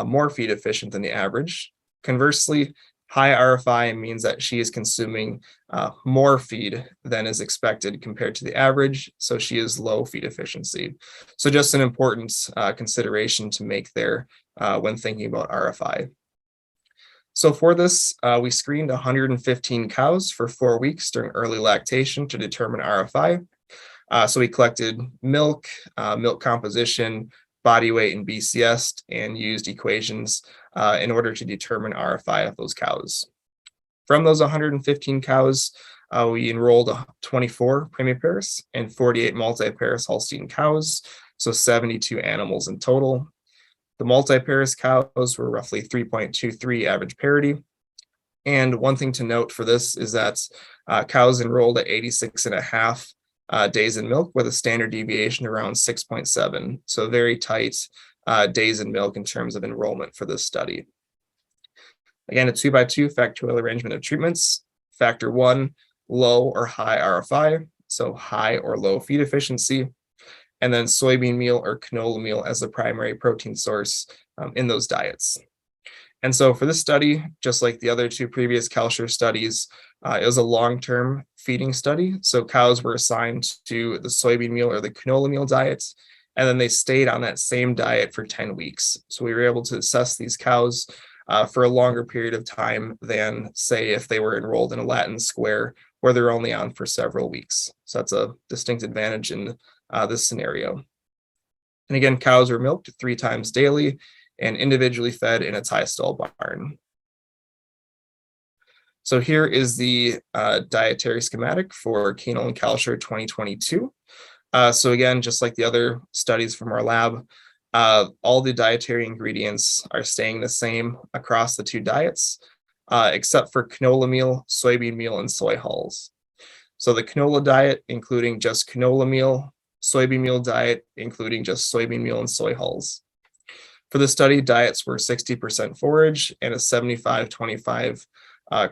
more feed efficient than the average. Conversely, high RFI means that she is consuming more feed than is expected compared to the average. So she is low feed efficiency. So just an important consideration to make there when thinking about RFI. So for this, we screened 115 cows for 4 weeks during early lactation to determine RFI. So we collected milk, milk composition, body weight, and BCS, and used equations in order to determine RFI of those cows. From those 115 cows, we enrolled 24 primipares and 48 multipares Holstein cows, so 72 animals in total. The multipares cows were roughly 3.23 average parity. And one thing to note for this is that cows enrolled at 86.5 days in milk with a standard deviation around 6.7. So very tight days in milk in terms of enrollment for this study. Again, a 2x2 factorial arrangement of treatments. Factor 1, low or high RFI, so high or low feed efficiency, and then soybean meal or canola meal as the primary protein source in those diets. And so for this study, just like the other two previous Kalscheur studies, it was a long-term feeding study. So cows were assigned to the soybean meal or the canola meal diet, and then they stayed on that same diet for 10 weeks. So we were able to assess these cows for a longer period of time than, say, if they were enrolled in a Latin square where they're only on for several weeks. So that's a distinct advantage in this scenario. And again, cows were milked 3 times daily and individually fed in a tie stall barn. So here is the dietary schematic for Kuehnl and Kalscheur 2022. So again, just like the other studies from our lab, all the dietary ingredients are staying the same across the 2 diets, except for canola meal, soybean meal, and soy hulls. So the canola diet, including just canola meal, soybean meal diet, including just soybean meal and soy hulls. For the study, diets were 60% forage and a 75-25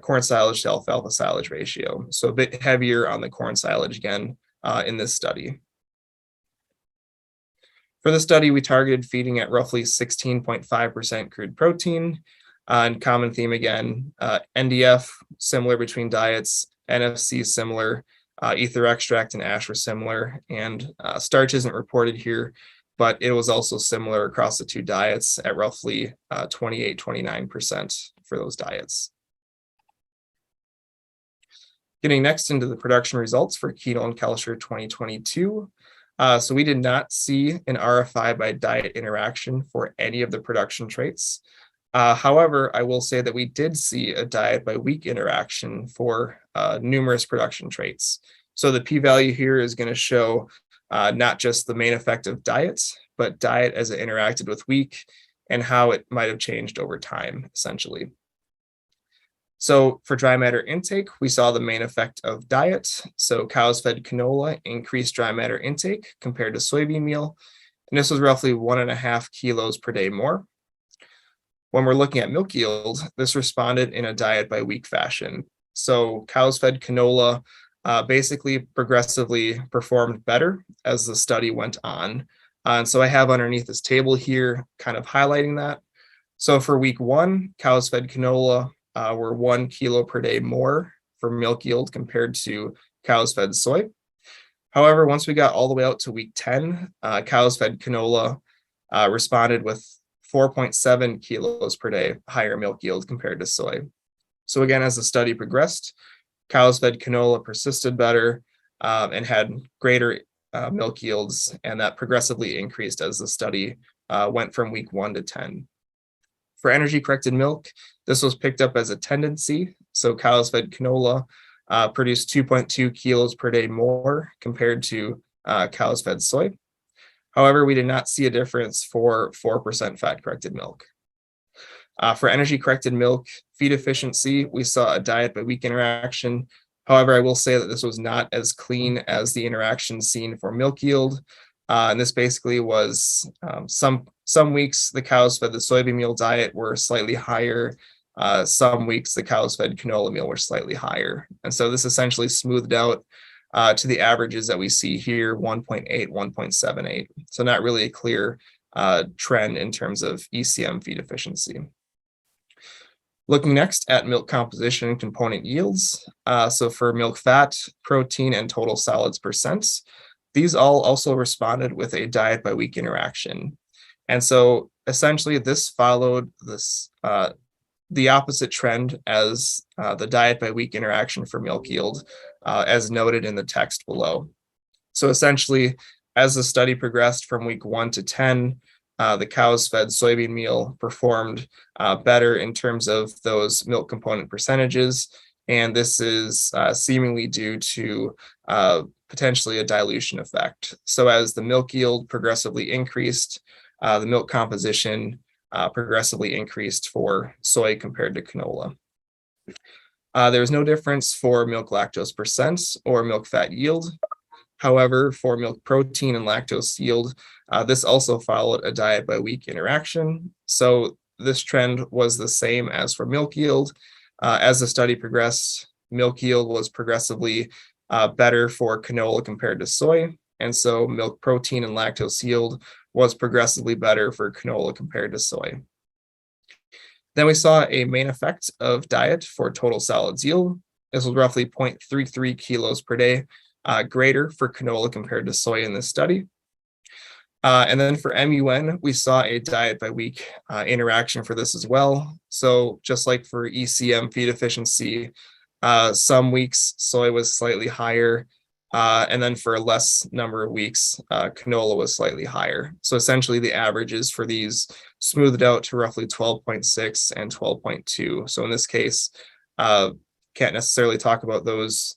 corn silage to alfalfa silage ratio. So a bit heavier on the corn silage again in this study. For the study, we targeted feeding at roughly 16.5% crude protein. And common theme again, NDF, similar between diets, NFC similar, ether extract and ash were similar, and starch isn't reported here, but it was also similar across the 2 diets at roughly 28-29% for those diets. Getting next into the production results for Kuehnl and Kalscheur 2022. So we did not see an RFI by diet interaction for any of the production traits. However, I will say that we did see a diet by week interaction for numerous production traits. So the p-value here is going to show not just the main effect of diet, but diet as it interacted with week and how it might have changed over time, essentially. So for dry matter intake, we saw the main effect of diet. So cows fed canola increased dry matter intake compared to soybean meal, and this was roughly 1.5 kilos per day more. When we're looking at milk yield, this responded in a diet by week fashion. So cows fed canola basically progressively performed better as the study went on. And so I have underneath this table here kind of highlighting that. So for week 1, cows fed canola were 1 kilo per day more for milk yield compared to cows fed soy. However, once we got all the way out to week 10, cows fed canola responded with 4.7 kilos per day higher milk yield compared to soy. So again, as the study progressed, cows fed canola persisted better and had greater milk yields, and that progressively increased as the study went from week 1 to 10. For energy corrected milk, this was picked up as a tendency. So cows fed canola produced 2.2 kilos per day more compared to cows fed soy. However, we did not see a difference for 4% fat corrected milk. For energy corrected milk feed efficiency, we saw a diet by week interaction. However, I will say that this was not as clean as the interaction seen for milk yield. And this basically was some weeks the cows fed the soybean meal diet were slightly higher. Some weeks the cows fed canola meal were slightly higher. And so this essentially smoothed out to the averages that we see here, 1.8, 1.78. So not really a clear trend in terms of ECM feed efficiency. Looking next at milk composition and component yields. So for milk fat, protein, and total solids percents, these all also responded with a diet by week interaction. And so essentially this followed this the opposite trend as the diet by week interaction for milk yield, as noted in the text below. So essentially, as the study progressed from week 1 to 10, the cows fed soybean meal performed better in terms of those milk component percentages. And this is seemingly due to potentially a dilution effect. So as the milk yield progressively increased, the milk composition progressively increased for soy compared to canola. There was no difference for milk lactose percents or milk fat yield. However, for milk protein and lactose yield, this also followed a diet by week interaction. So this trend was the same as for milk yield. As the study progressed, milk yield was progressively better for canola compared to soy. And so milk protein and lactose yield was progressively better for canola compared to soy. Then we saw a main effect of diet for total solids yield. This was roughly 0.33 kilos per day, greater for canola compared to soy in this study. And then for MUN, we saw a diet by week interaction for this as well. So just like for ECM feed efficiency, some weeks soy was slightly higher, and then for a less number of weeks, canola was slightly higher. So essentially the averages for these smoothed out to roughly 12.6 and 12.2. So in this case, can't necessarily talk about those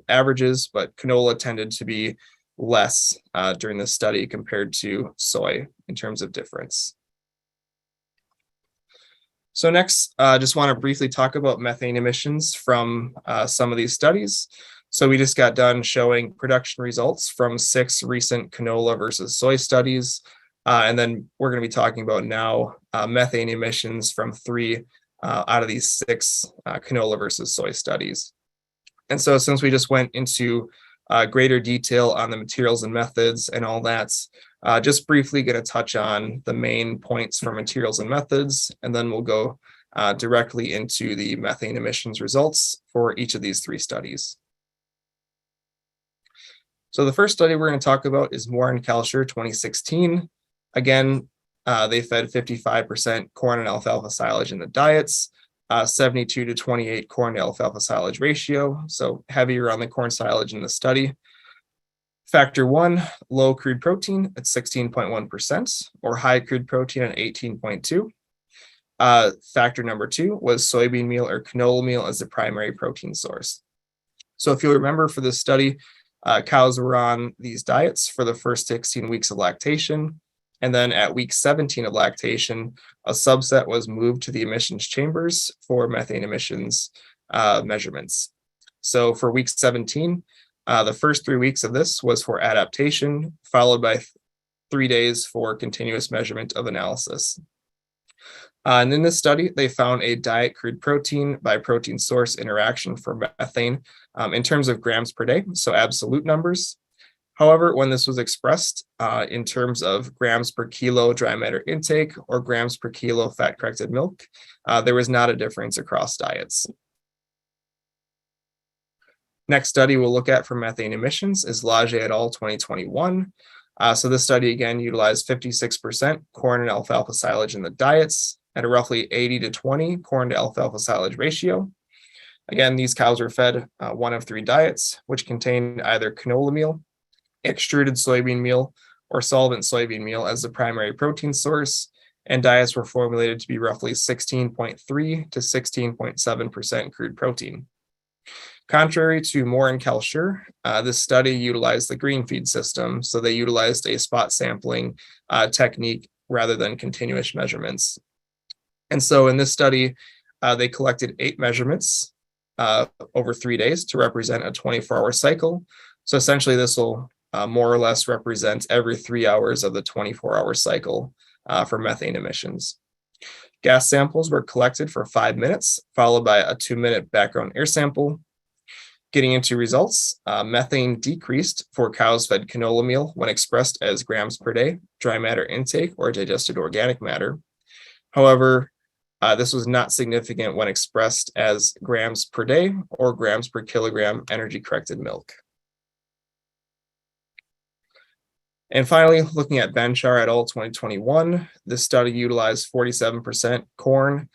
averages, but canola tended to be less during this study compared to soy in terms of difference. So next, just want to briefly talk about methane emissions from some of these studies. So we just got done showing production results from 6 recent canola versus soy studies. And then we're going to be talking about now methane emissions from 3 out of these 6 canola versus soy studies. And so since we just went into greater detail on the materials and methods and all that, just briefly going to touch on the main points for materials and methods, and then we'll go directly into the methane emissions results for each of these 3 studies. So the first study we're going to talk about is Moore & Kalscheur 2016. Again, they fed 55% corn and alfalfa silage in the diets, 72 to 28 corn to alfalfa silage ratio, so heavier on the corn silage in the study. Factor 1, low crude protein at 16.1%, or high crude protein at 18.2. Factor number 2 was soybean meal or canola meal as the primary protein source. So if you'll remember for this study, cows were on these diets for the first 16 weeks of lactation. And then at week 17 of lactation, a subset was moved to the emissions chambers for methane emissions measurements. So for week 17, the first 3 weeks of this was for adaptation, followed by 3 days for continuous measurement of analysis. And in this study, they found a diet crude protein by protein source interaction for methane in terms of grams per day, so absolute numbers. However, when this was expressed in terms of grams per kilo dry matter intake or grams per kilo fat-corrected milk, there was not a difference across diets. Next study we'll look at for methane emissions is Lage et al. 2021. So this study again utilized 56% corn and alfalfa silage in the diets at a roughly 80 to 20 corn to alfalfa silage ratio. Again, these cows were fed 1 of 3 diets, which contained either canola meal, extruded soybean meal, or solvent soybean meal as the primary protein source, and diets were formulated to be roughly 16.3 to 16.7% crude protein. Contrary to Moore and Kalscheur, this study utilized the green feed system, so they utilized a spot sampling technique rather than continuous measurements. And so in this study, they collected 8 measurements over 3 days to represent a 24-hour cycle. So essentially this will more or less represent every 3 hours of the 24-hour cycle for methane emissions. Gas samples were collected for 5 minutes, followed by a 2-minute background air sample. Getting into results, methane decreased for cows fed canola meal when expressed as grams per day, dry matter intake, or digested organic matter. However, this was not significant when expressed as grams per day or grams per kilogram energy-corrected milk. And finally, looking at Benchar et al. 2021, this study utilized 47% corn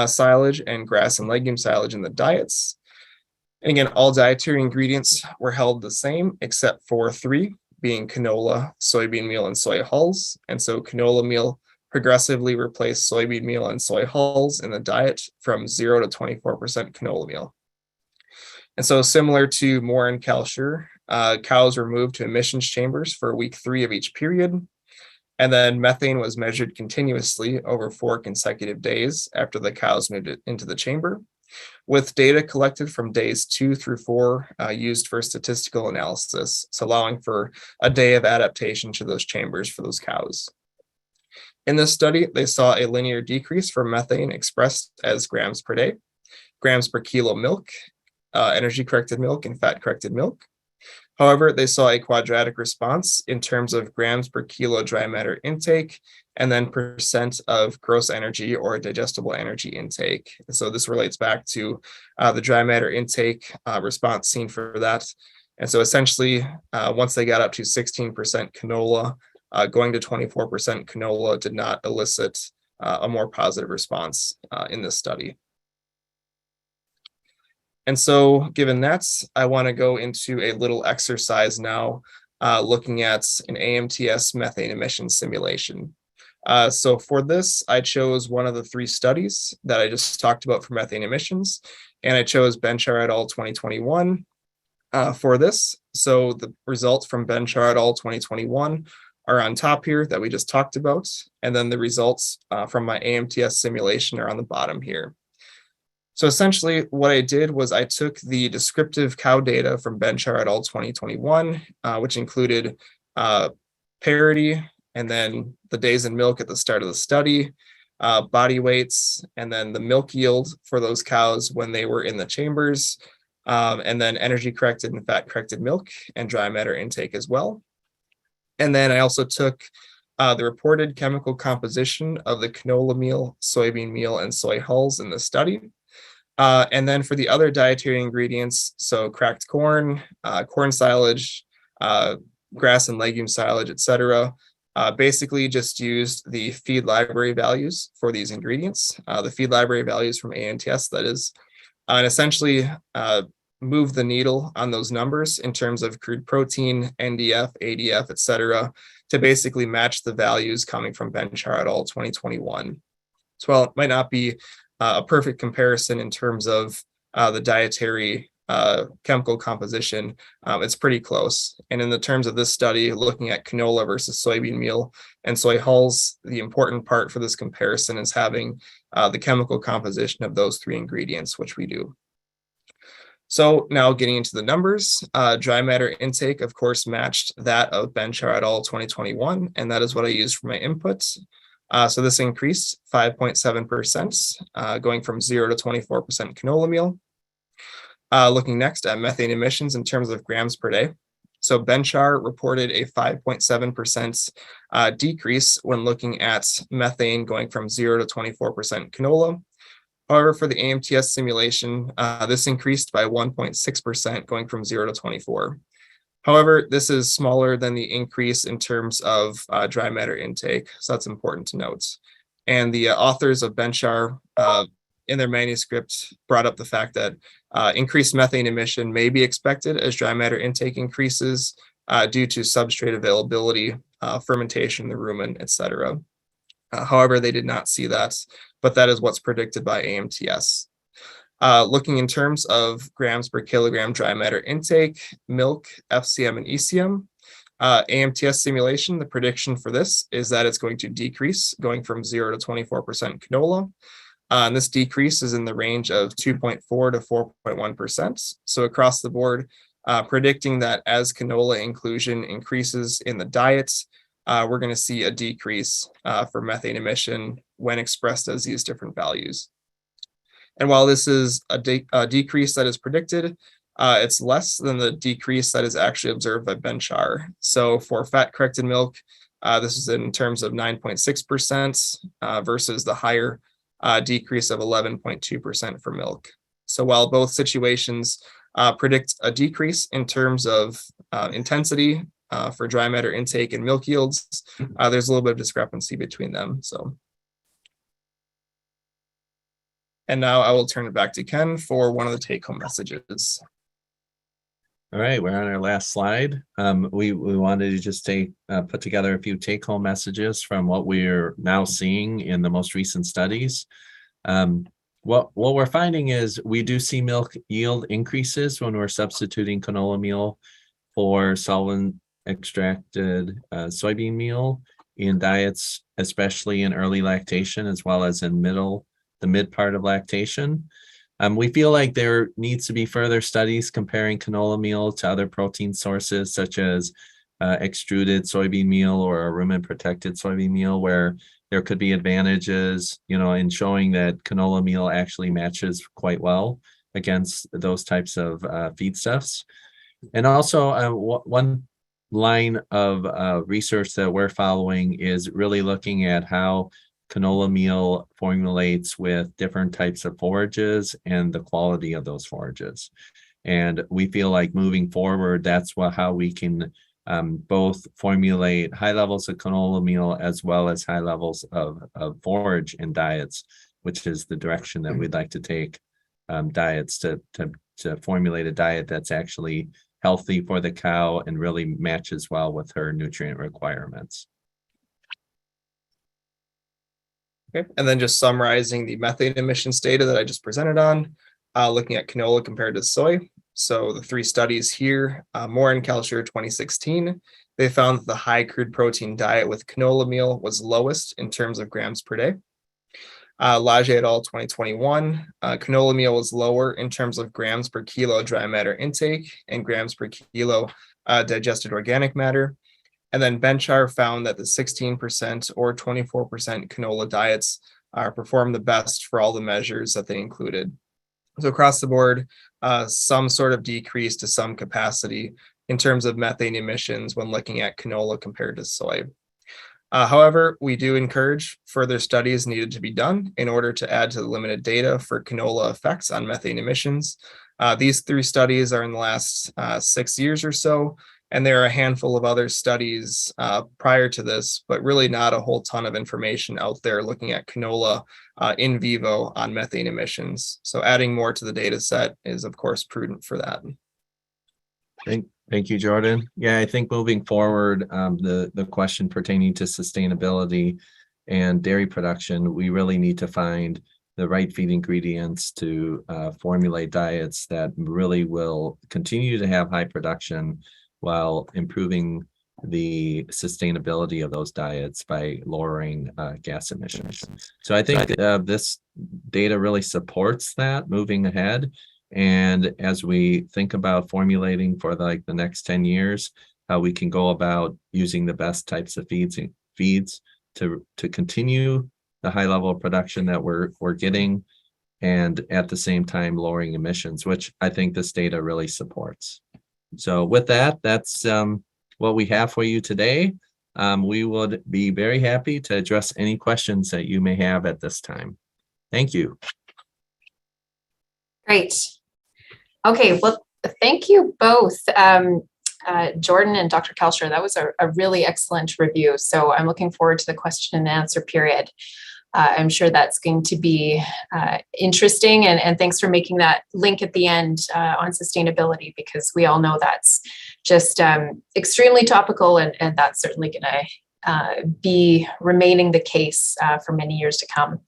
silage and grass and legume silage in the diets. And again, all dietary ingredients were held the same except for 3, being canola, soybean meal, and soy hulls. And so canola meal progressively replaced soybean meal and soy hulls in the diet from 0 to 24% canola meal. And so similar to Moore and Kalscheur, cows were moved to emissions chambers for week 3 of each period. And then methane was measured continuously over 4 consecutive days after the cows moved it into the chamber, with data collected from days 2 through 4 used for statistical analysis, so allowing for a day of adaptation to those chambers for those cows. In this study, they saw a linear decrease for methane expressed as grams per day, grams per kilo milk, energy-corrected milk, and fat-corrected milk. However, they saw a quadratic response in terms of grams per kilo dry matter intake, and then percent of gross energy or digestible energy intake. And so this relates back to the dry matter intake response seen for that. And so essentially, once they got up to 16% canola, going to 24% canola did not elicit a more positive response in this study. And so given that, I want to go into a little exercise now looking at an AMTS methane emission simulation. So for this, I chose one of the 3 studies that I just talked about for methane emissions, and I chose Benchar et al. 2021 for this. So the results from Benchar et al. 2021 are on top here that we just talked about, and then the results from my AMTS simulation are on the bottom here. So essentially what I did was I took the descriptive cow data from Benchar et al. 2021, which included parity, and then the days in milk at the start of the study, body weights, and then the milk yield for those cows when they were in the chambers, and then energy corrected and fat corrected milk and dry matter intake as well. And then I also took the reported chemical composition of the canola meal, soybean meal, and soy hulls in the study. And then for the other dietary ingredients, so cracked corn, corn silage, grass and legume silage, etc., basically just used the feed library values for these ingredients, the feed library values from AMTS, that is, and essentially move the needle on those numbers in terms of crude protein, NDF, ADF, etc., to basically match the values coming from Benchar et al. 2021. So while it might not be a perfect comparison in terms of the dietary chemical composition, it's pretty close. And in the terms of this study, looking at canola versus soybean meal and soy hulls, the important part for this comparison is having the chemical composition of those 3 ingredients, which we do. So now getting into the numbers, dry matter intake, of course, matched that of Benchar et al. 2021, and that is what I used for my inputs. So this increased 5.7%, going from 0 to 24% canola meal. Looking next at methane emissions in terms of grams per day. So Benchar reported a 5.7% decrease when looking at methane going from 0 to 24% canola. However, for the AMTS simulation, this increased by 1.6%, going from 0 to 24. However, this is smaller than the increase in terms of dry matter intake, so that's important to note. And the authors of Benchar in their manuscript brought up the fact that increased methane emission may be expected as dry matter intake increases due to substrate availability, fermentation in the rumen, etc. However, they did not see that, but that is what's predicted by AMTS. Looking in terms of grams per kilogram dry matter intake, milk, FCM, and ECM, AMTS simulation, the prediction for this is that it's going to decrease, going from 0 to 24% canola. And this decrease is in the range of 2.4 to 4.1%. So across the board, predicting that as canola inclusion increases in the diet, we're going to see a decrease for methane emission when expressed as these different values. And while this is a decrease that is predicted, it's less than the decrease that is actually observed by Benchar. So for fat-corrected milk, this is in terms of 9.6% versus the higher decrease of 11.2% for milk. So while both situations predict a decrease in terms of intensity for dry matter intake and milk yields, there's a little bit of discrepancy between them. And now I will turn it back to Ken for one of the take-home messages. All right, we're on our last slide. We wanted to just put together a few take-home messages from what we're now seeing in the most recent studies. What we're finding is we do see milk yield increases when we're substituting canola meal for solvent extracted soybean meal in diets, especially in early lactation, as well as in the mid part of lactation. We feel like there needs to be further studies comparing canola meal to other protein sources, such as extruded soybean meal or a rumen protected soybean meal, where there could be advantages, in showing that canola meal actually matches quite well against those types of feedstuffs. And also one line of research that we're following is really looking at how canola meal formulates with different types of forages and the quality of those forages. And we feel like moving forward, that's how we can both formulate high levels of canola meal as well as high levels of forage in diets, which is the direction that we'd like to take diets to formulate a diet that's actually healthy for the cow and really matches well with her nutrient requirements. Okay, and then just summarizing the methane emissions data that I just presented on, looking at canola compared to soy. So the three studies here, Moore and Kalscheur 2016, they found that the high crude protein diet with canola meal was lowest in terms of grams per day. Lage et al. 2021, canola meal was lower in terms of grams per kilo dry matter intake and grams per kilo digested organic matter. And then Benchar found that the 16% or 24% canola diets performed the best for all the measures that they included. So across the board, some sort of decrease to some capacity in terms of methane emissions when looking at canola compared to soy. However, we do encourage further studies needed to be done in order to add to the limited data for canola effects on methane emissions. These three studies are in the last 6 years or so, and there are a handful of other studies prior to this, but really not a whole ton of information out there looking at canola in vivo on methane emissions. So adding more to the data set is, of course, prudent for that. Thank you, Jordan. Yeah, I think moving forward, the question pertaining to sustainability and dairy production, we really need to find the right feed ingredients to formulate diets that really will continue to have high production while improving the sustainability of those diets by lowering gas emissions. So I think this data really supports that moving ahead. And as we think about formulating for the next 10 years, how we can go about using the best types of feeds to continue the high level of production that we're getting, and at the same time lowering emissions, which I think this data really supports. So with that, that's what we have for you today. We would be very happy to address any questions that you may have at this time. Thank you. Great. Okay, well, thank you both, Jordan and Dr. Kalscheur. That was a really excellent review. So I'm looking forward to the question and answer period. I'm sure that's going to be interesting. And thanks for making that link at the end on sustainability, because we all know that's just extremely topical, and that's certainly going to be remaining the case for many years to come.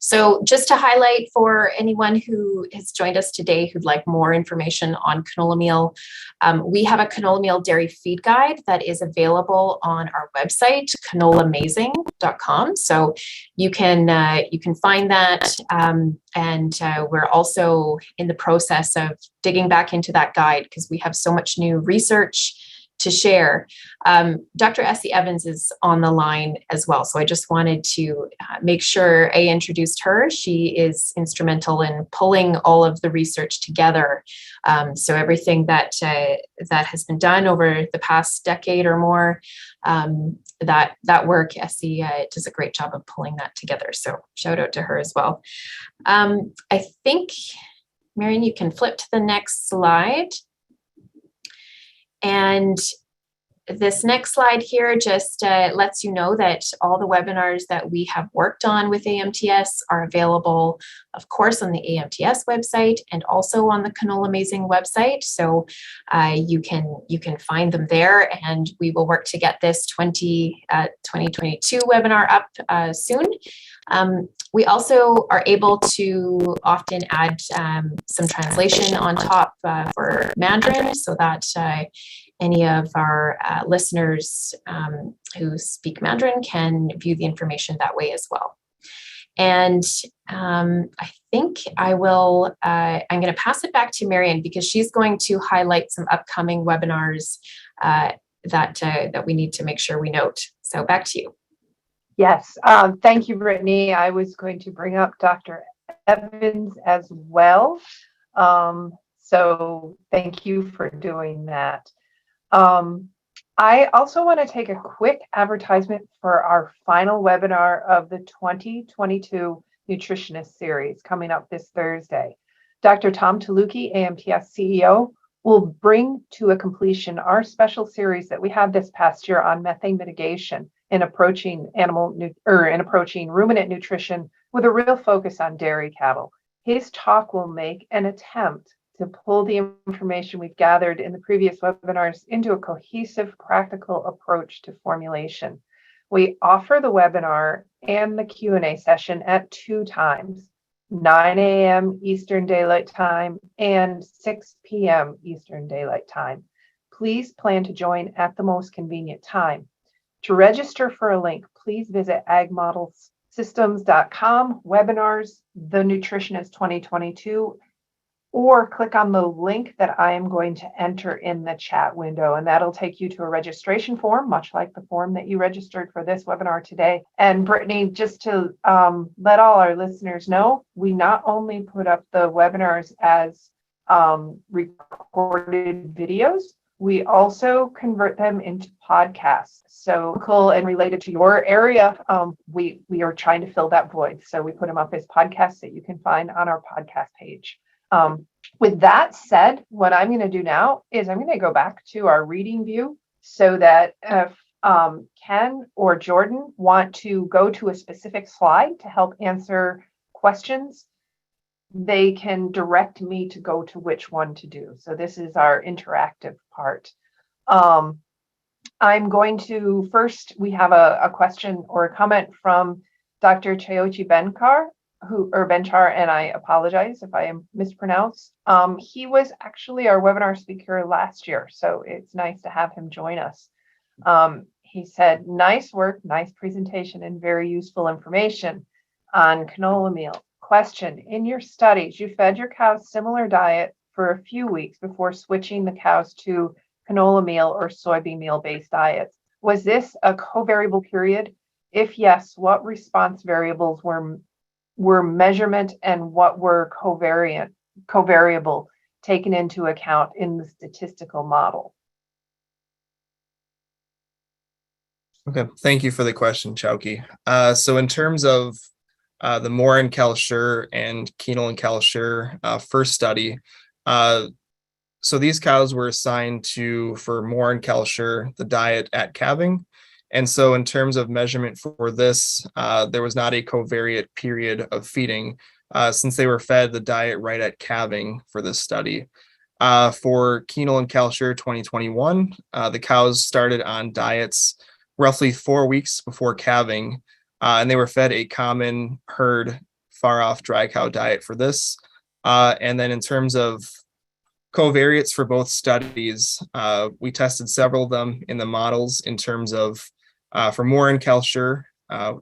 So just to highlight for anyone who has joined us today who'd like more information on canola meal, we have a canola meal dairy feed guide that is available on our website, canolamazing.com. So you can find that, and we're also in the process of digging back into that guide because we have so much new research to share. Dr. Essie Evans is on the line as well. So I just wanted to make sure I introduced her. She is instrumental in pulling all of the research together. So everything that has been done over the past decade or more, that work, Essie does a great job of pulling that together. So shout out to her as well. I think, Marion, you can flip to the next slide. And this next slide here just lets you know that all the webinars that we have worked on with AMTS are available, of course, on the AMTS website and also on the Canolamazing website. So you can find them there, and we will work to get this 2022 webinar up soon. We also are able to often add some translation on top for Mandarin, so that any of our listeners who speak Mandarin can view the information that way as well. And I think I'm going to pass it back to Marion, because she's going to highlight some upcoming webinars that we need to make sure we note. So back to you. Yes, thank you, Brittany. I was going to bring up Dr. Evans as well. So thank you for doing that. I also want to take a quick advertisement for our final webinar of the 2022 Nutritionist series coming up this Thursday. Dr. Tom Taluki, AMTS CEO, will bring to a completion our special series that we had this past year on methane mitigation in approaching ruminant nutrition with a real focus on dairy cattle. His talk will make an attempt to pull the information we've gathered in the previous webinars into a cohesive, practical approach to formulation. We offer the webinar and the Q&A session at 2 times, 9 a.m. Eastern Daylight Time and 6 p.m. Eastern Daylight Time. Please plan to join at the most convenient time. To register for a link, please visit agmodelsystems.com, webinars, The Nutritionist 2022, or click on the link that I am going to enter in the chat window, and that'll take you to a registration form, much like the form that you registered for this webinar today. And Brittany, just to let all our listeners know, we not only put up the webinars as recorded videos, we also convert them into podcasts. So cool and related to your area, we are trying to fill that void. So we put them up as podcasts that you can find on our podcast page. With that said, what I'm going to do now is I'm going to go back to our reading view so that if Ken or Jordan want to go to a specific slide to help answer questions, they can direct me to go to which one to do. So this is our interactive part. I'm going to first, we have a question or a comment from Dr. Chayochi Benchar, and I apologize if I am mispronounced. He was actually our webinar speaker last year, so it's nice to have him join us. He said, nice work, nice presentation, and very useful information on canola meal. Question, in your studies, you fed your cows similar diet for a few weeks before switching the cows to canola meal or soybean meal based diets. Was this a covariable period? If yes, what response variables were measurement and what were covariable taken into account in the statistical model? Okay, thank you for the question, Chowki. So in terms of the Moore and Kalscheur and Kuehnl and Kalscheur first study, so these cows were assigned for Moore and Kalscheur, the diet at calving. And so in terms of measurement for this, there was not a covariate period of feeding since they were fed the diet right at calving for this study. For Kuehnl and Kalscheur 2021, the cows started on diets roughly 4 weeks before calving, and they were fed a common herd far-off dry cow diet for this. And then in terms of covariates for both studies, we tested several of them in the models in terms of for Moore and Kalscheur,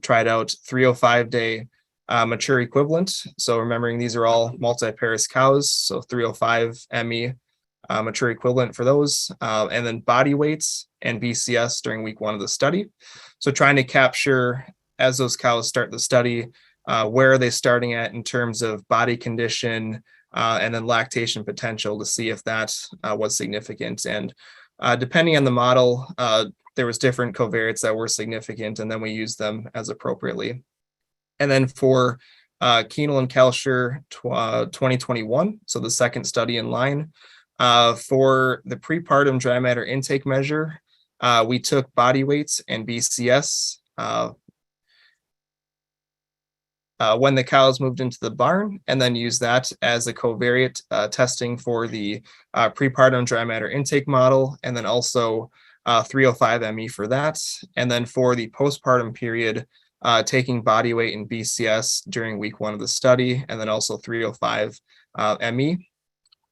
tried out 305-day mature equivalent. So remembering these are all multi-paris cows, so 305 ME mature equivalent for those, and then body weights and BCS during week 1 of the study. So trying to capture, as those cows start the study, where are they starting at in terms of body condition and then lactation potential to see if that was significant. And depending on the model, there was different covariates that were significant, and then we used them as appropriately. And then for Kuehnl and Kalscheur 2021, so the second study in line, for the prepartum dry matter intake measure, we took body weights and BCS when the cows moved into the barn, and then used that as a covariate testing for the prepartum dry matter intake model, and then also 305 ME for that. And then for the postpartum period, taking body weight and BCS during week 1 of the study, and then also 305 ME.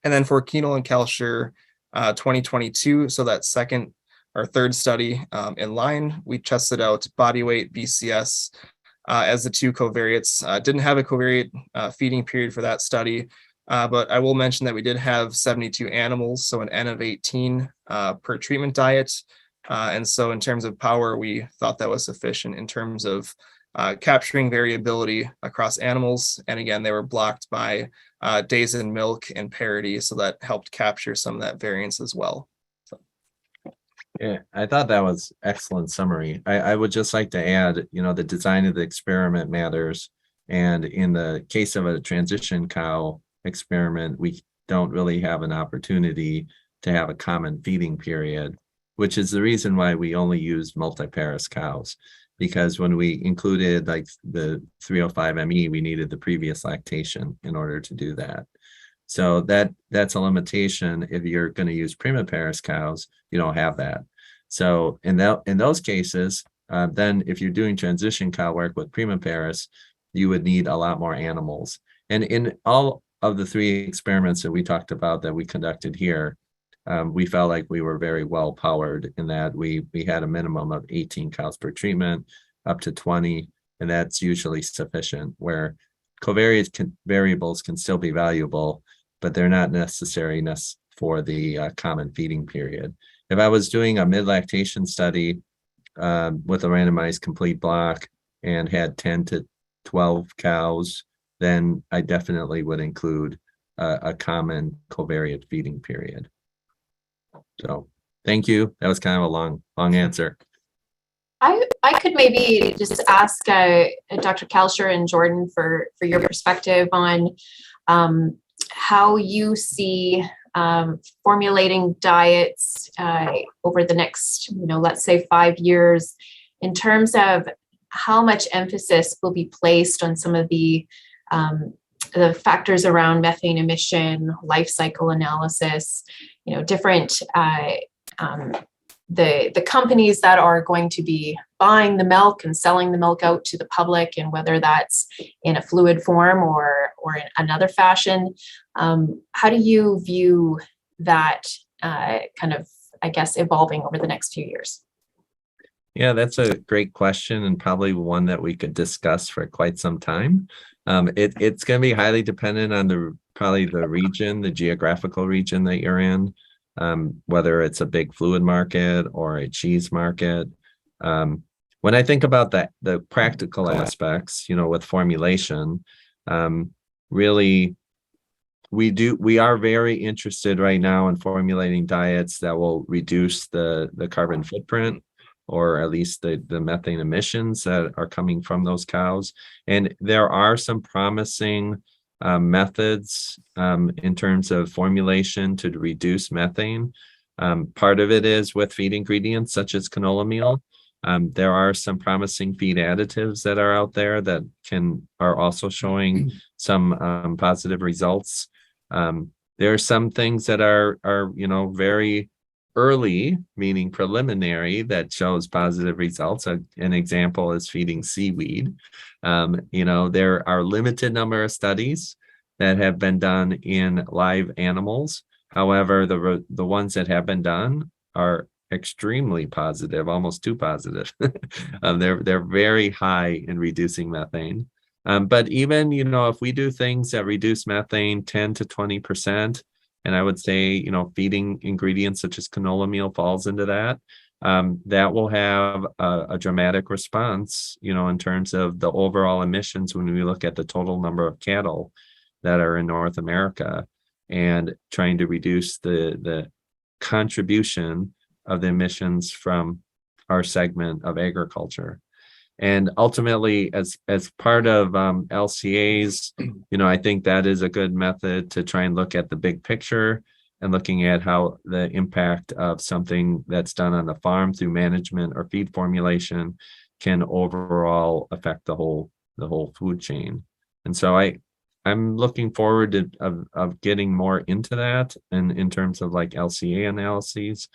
And then for Kuehnl and Kalscheur 2022, so that second or third study in line, we tested out body weight, BCS as the 2 covariates. Didn't have a covariate feeding period for that study, but I will mention that we did have 72 animals, so an N of 18 per treatment diet. And so in terms of power, we thought that was sufficient in terms of capturing variability across animals. And again, they were blocked by days in milk and parity. So that helped capture some of that variance as well. Yeah, I thought that was excellent summary. I would just like to add, the design of the experiment matters. And in the case of a transition cow experiment, we don't really have an opportunity to have a common feeding period, which is the reason why we only used multiparous cows. Because when we included like the 305ME, we needed the previous lactation in order to do that. So that's a limitation. If you're going to use primiparous cows, you don't have that. So in those cases, then if you're doing transition cow work with primiparous, you would need a lot more animals. And in all of the 3 experiments that we talked about that we conducted here, we felt like we were very well powered in that we had a minimum of 18 cows per treatment, up to 20, and that's usually sufficient. Where covariate variables can still be valuable, but they're not necessary for the common feeding period. If I was doing a mid-lactation study with a randomized complete block and had 10 to 12 cows, then I definitely would include a common covariate feeding period. So thank you. That was kind of a long answer. I could maybe just ask Dr. Kalscheur and Jordan for your perspective on how you see formulating diets over the next, let's say 5 years, in terms of how much emphasis will be placed on some of the factors around methane emission, life cycle analysis, different the companies that are going to be buying the milk and selling the milk out to the public, and whether that's in a fluid form or in another fashion. How do you view that kind of, I guess, evolving over the next few years? Yeah, that's a great question, and probably one that we could discuss for quite some time. It's going to be highly dependent on probably the region, the geographical region that you're in, whether it's a big fluid market or a cheese market. When I think about the practical aspects, with formulation, really, we are very interested right now in formulating diets that will reduce the carbon footprint, or at least the methane emissions that are coming from those cows. And there are some promising methods in terms of formulation to reduce methane. Part of it is with feed ingredients such as canola meal. There are some promising feed additives that are out there that are also showing some positive results. There are some things that are very early, meaning preliminary, that shows positive results. An example is feeding seaweed. There are limited number of studies that have been done in live animals. However, the ones that have been done are extremely positive, almost too positive. They're very high in reducing methane. But even, if we do things that reduce methane 10 to 20%, and I would say, feeding ingredients such as canola meal falls into that, that will have a dramatic response, in terms of the overall emissions when we look at the total number of cattle that are in North America, and trying to reduce the contribution of the emissions from our segment of agriculture. And ultimately, as part of LCAs, I think that is a good method to try and look at the big picture, and looking at how the impact of something that's done on the farm through management or feed formulation can overall affect the whole food chain. And so I'm looking forward to of getting more into that, and in terms of like LCA analyses,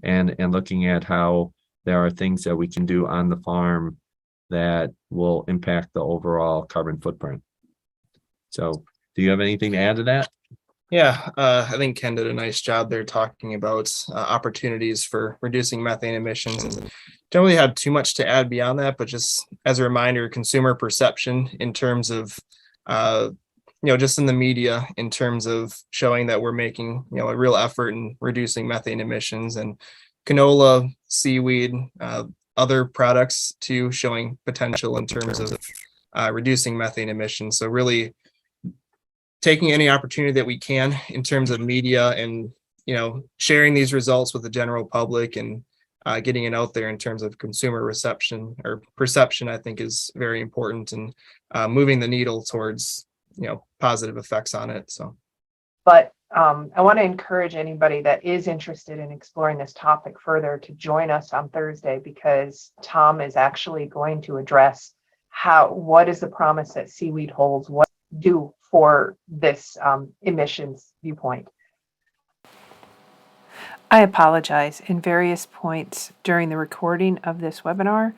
and looking at how there are things that we can do on the farm that will impact the overall carbon footprint. So do you have anything to add to that? Yeah, I think Ken did a nice job there talking about opportunities for reducing methane emissions. And don't really have too much to add beyond that, but just as a reminder, consumer perception in terms of, just in the media, in terms of showing that we're making, a real effort in reducing methane emissions. And canola, seaweed, other products too, showing potential in terms of reducing methane emissions. So really taking any opportunity that we can in terms of media and, sharing these results with the general public and getting it out there in terms of consumer reception or perception, I think is very important, and moving the needle towards, positive effects on it. So. But I want to encourage anybody that is interested in exploring this topic further to join us on Thursday, because Tom is actually going to address what is the promise that seaweed holds, what do for this emissions viewpoint. I apologize. In various points during the recording of this webinar,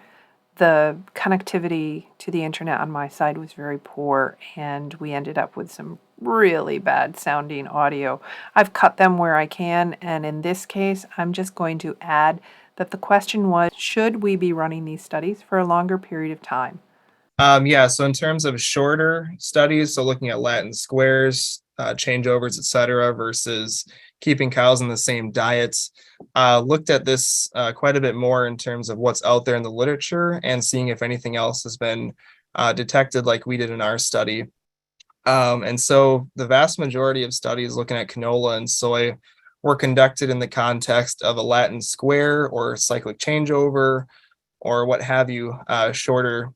the connectivity to the internet on my side was very poor, and we ended up with some really bad sounding audio. I've cut them where I can, and in this case, I'm just going to add that the question was, should we be running these studies for a longer period of time? So in terms of shorter studies, so looking at Latin squares, changeovers, et cetera, versus keeping cows in the same diets, looked at this quite a bit more in terms of what's out there in the literature and seeing if anything else has been detected like we did in our study. And so the vast majority of studies looking at canola and soy were conducted in the context of a Latin square or cyclic changeover or what have you, shorter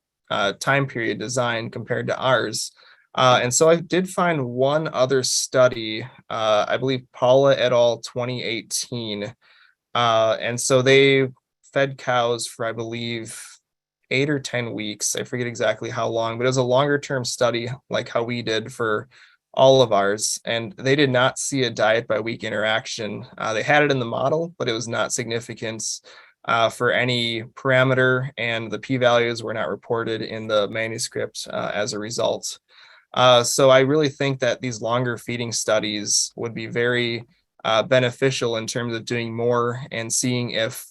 time period design compared to ours. And so I did find one other study, I believe Paula et al. 2018. And so they fed cows for, I believe, 8 or 10 weeks. I forget exactly how long, but it was a longer term study like how we did for all of ours. And they did not see a diet by week interaction. They had it in the model, but it was not significant for any parameter, and the p-values were not reported in the manuscript as a result. So I really think that these longer feeding studies would be very beneficial in terms of doing more and seeing if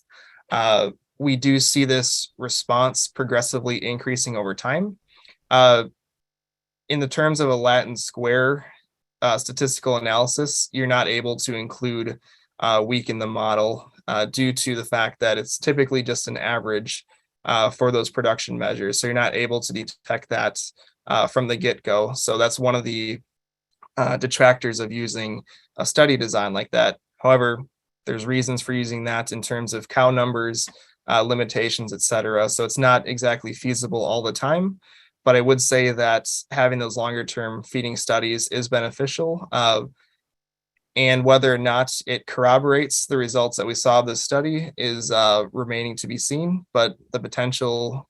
we do see this response progressively increasing over time. In the terms of a Latin square statistical analysis, you're not able to include week in the model due to the fact that it's typically just an average for those production measures. So you're not able to detect that from the get-go. So that's one of the detractors of using a study design like that. However, there's reasons for using that in terms of cow numbers, limitations, etc. So it's not exactly feasible all the time, but I would say that having those longer term feeding studies is beneficial. And whether or not it corroborates the results that we saw of this study is remaining to be seen, but the potential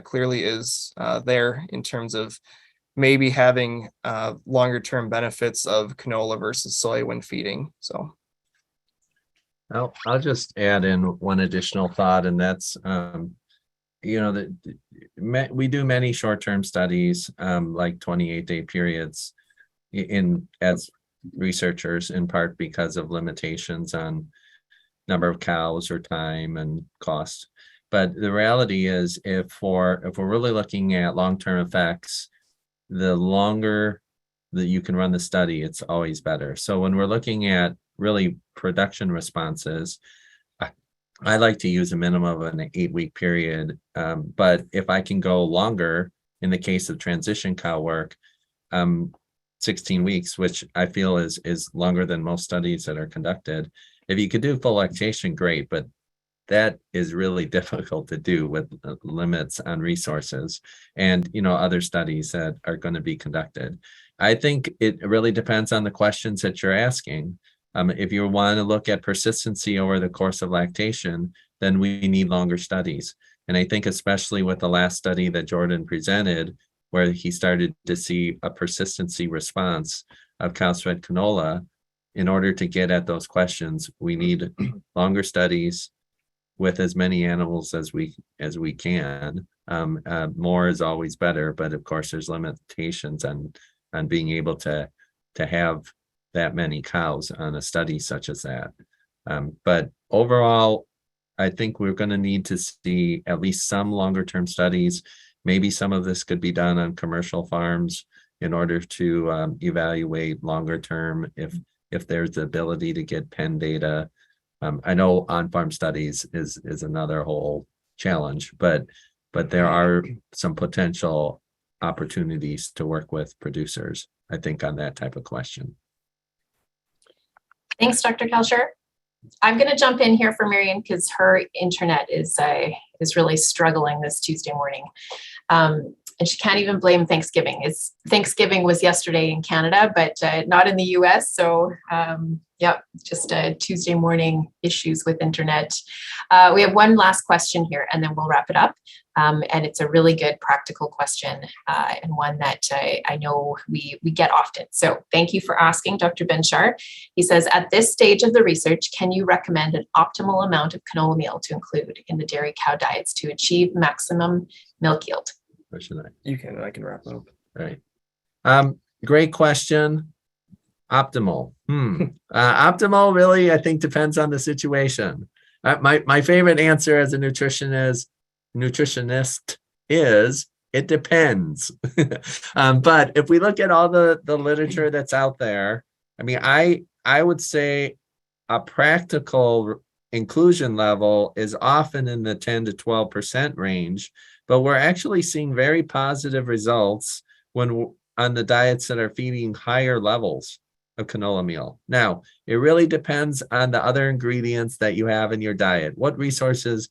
clearly is there in terms of maybe having longer term benefits of canola versus soy when feeding. So I'll just add in one additional thought, and that's we do many short-term studies like 28-day periods as researchers, in part because of limitations on number of cows or time and cost. But the reality is, if we're really looking at long-term effects, the longer that you can run the study, it's always better. So when we're looking at really production responses, I like to use a minimum of an 8-week period. But if I can go longer, in the case of transition cow work, 16 weeks, which I feel is longer than most studies that are conducted. If you could do full lactation, great, but that is really difficult to do with limits on resources and other studies that are going to be conducted. I think it really depends on the questions that you're asking. If you want to look at persistency over the course of lactation, then we need longer studies. And I think especially with the last study that Jordan presented, where he started to see a persistency response of cows fed canola, in order to get at those questions, we need longer studies with as many animals as we can. More is always better, but of course there's limitations on being able to have that many cows on a study such as that. But overall, I think we're going to need to see at least some longer term studies. Maybe some of this could be done on commercial farms in order to evaluate longer term if there's the ability to get pen data. I know on-farm studies is another whole challenge, but there are some potential opportunities to work with producers, I think, on that type of question. Thanks, Dr. Kalscheur. I'm going to jump in here for Marion because her internet is really struggling this Tuesday morning. And she can't even blame Thanksgiving. Thanksgiving was yesterday in Canada, but not in the US. So just Tuesday morning issues with internet. We have one last question here and then we'll wrap it up. And it's a really good practical question and one that I know we get often. So thank you for asking, Dr. Kalscheur. He says, at this stage of the research, can you recommend an optimal amount of canola meal to include in the dairy cow diets to achieve maximum milk yield? Or should I? You can, I can wrap it up. Right. Great question. Optimal. Optimal really, I think, depends on the situation. My favorite answer as a nutritionist is it depends. But if we look at all the literature that's out there, I mean, I would say a practical inclusion level is often in the 10 to 12% range, but we're actually seeing very positive results on the diets that are feeding higher levels of canola meal. Now, it really depends on the other ingredients that you have in your diet. What resources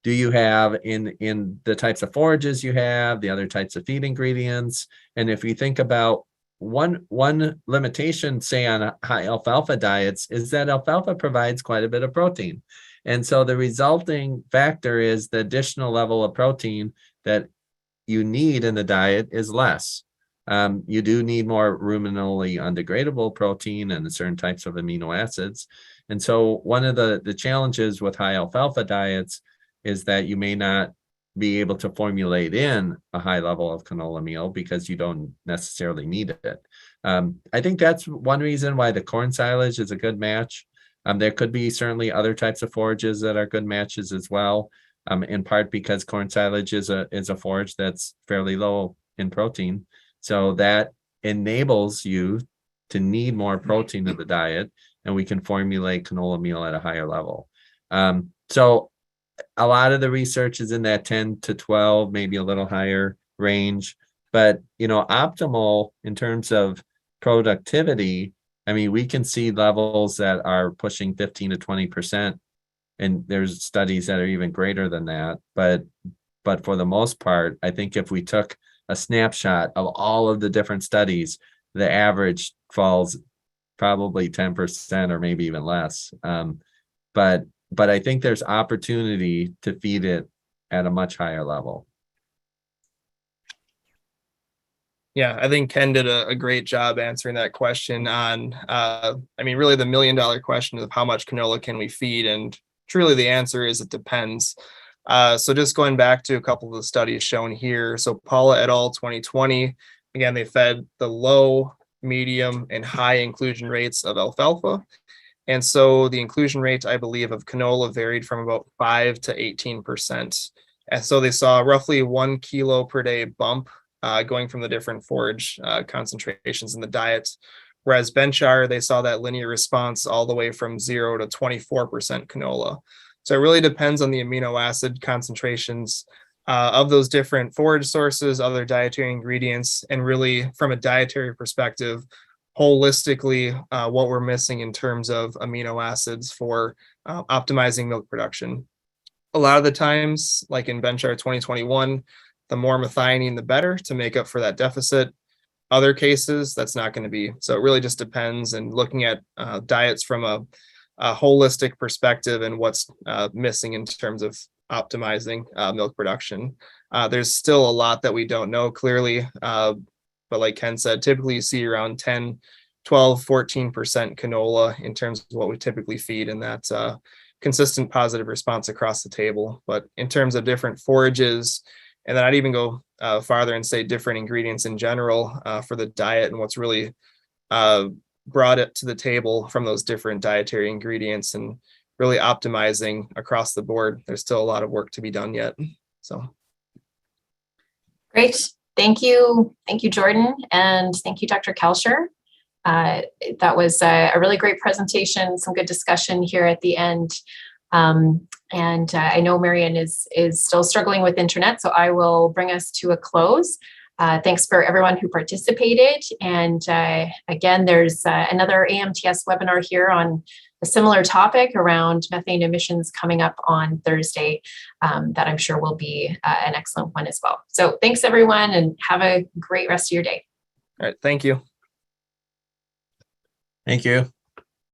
do you have in the types of forages you have, the other types of feed ingredients? And if you think about one limitation, say on high alfalfa diets, is that alfalfa provides quite a bit of protein. And so the resulting factor is the additional level of protein that you need in the diet is less. You do need more ruminally undegradable protein and certain types of amino acids. And so one of the challenges with high alfalfa diets is that you may not be able to formulate in a high level of canola meal because you don't necessarily need it. I think that's one reason why the corn silage is a good match. There could be certainly other types of forages that are good matches as well, in part because corn silage is a forage that's fairly low in protein. So that enables you to need more protein in the diet, and we can formulate canola meal at a higher level. So a lot of the research is in that 10 to 12, maybe a little higher range, but optimal in terms of productivity, I mean, we can see levels that are pushing 15 to 20%, and there's studies that are even greater than that. But for the most part, I think if we took a snapshot of all of the different studies, the average falls probably 10% or maybe even less. But I think there's opportunity to feed it at a much higher level. Yeah, I think Ken did a great job answering that question on, really the $1 million question of how much canola can we feed? And truly the answer is it depends. So just going back to a couple of the studies shown here. So Paula et al. 2020, again, they fed the low, medium, and high inclusion rates of alfalfa. And so the inclusion rate, I believe, of canola varied from about 5 to 18%. And so they saw roughly 1 kilo per day bump going from the different forage concentrations in the diet. Whereas benchar, they saw that linear response all the way from 0 to 24% canola. So it really depends on the amino acid concentrations of those different forage sources, other dietary ingredients, and really from a dietary perspective, holistically what we're missing in terms of amino acids for optimizing milk production. A lot of the times, like in benchar 2021, the more methionine, the better to make up for that deficit. Other cases, that's not going to be. So it really just depends, and looking at diets from a holistic perspective and what's missing in terms of optimizing milk production. There's still a lot that we don't know clearly, but like Ken said, typically you see around 10, 12, 14% canola in terms of what we typically feed, and that's consistent positive response across the table. But in terms of different forages, and then I'd even go farther and say different ingredients in general for the diet and what's really brought it to the table from those different dietary ingredients and really optimizing across the board. There's still a lot of work to be done yet. So great. Thank you. Thank you, Jordan. And thank you, Dr. Kalscheur. That was a really great presentation, some good discussion here at the end. And I know Marion is still struggling with internet, so I will bring us to a close. Thanks for everyone who participated. And again, there's another AMTS webinar here on a similar topic around methane emissions coming up on Thursday that I'm sure will be an excellent one as well. So thanks everyone, and have a great rest of your day. All right. Thank you. Thank you.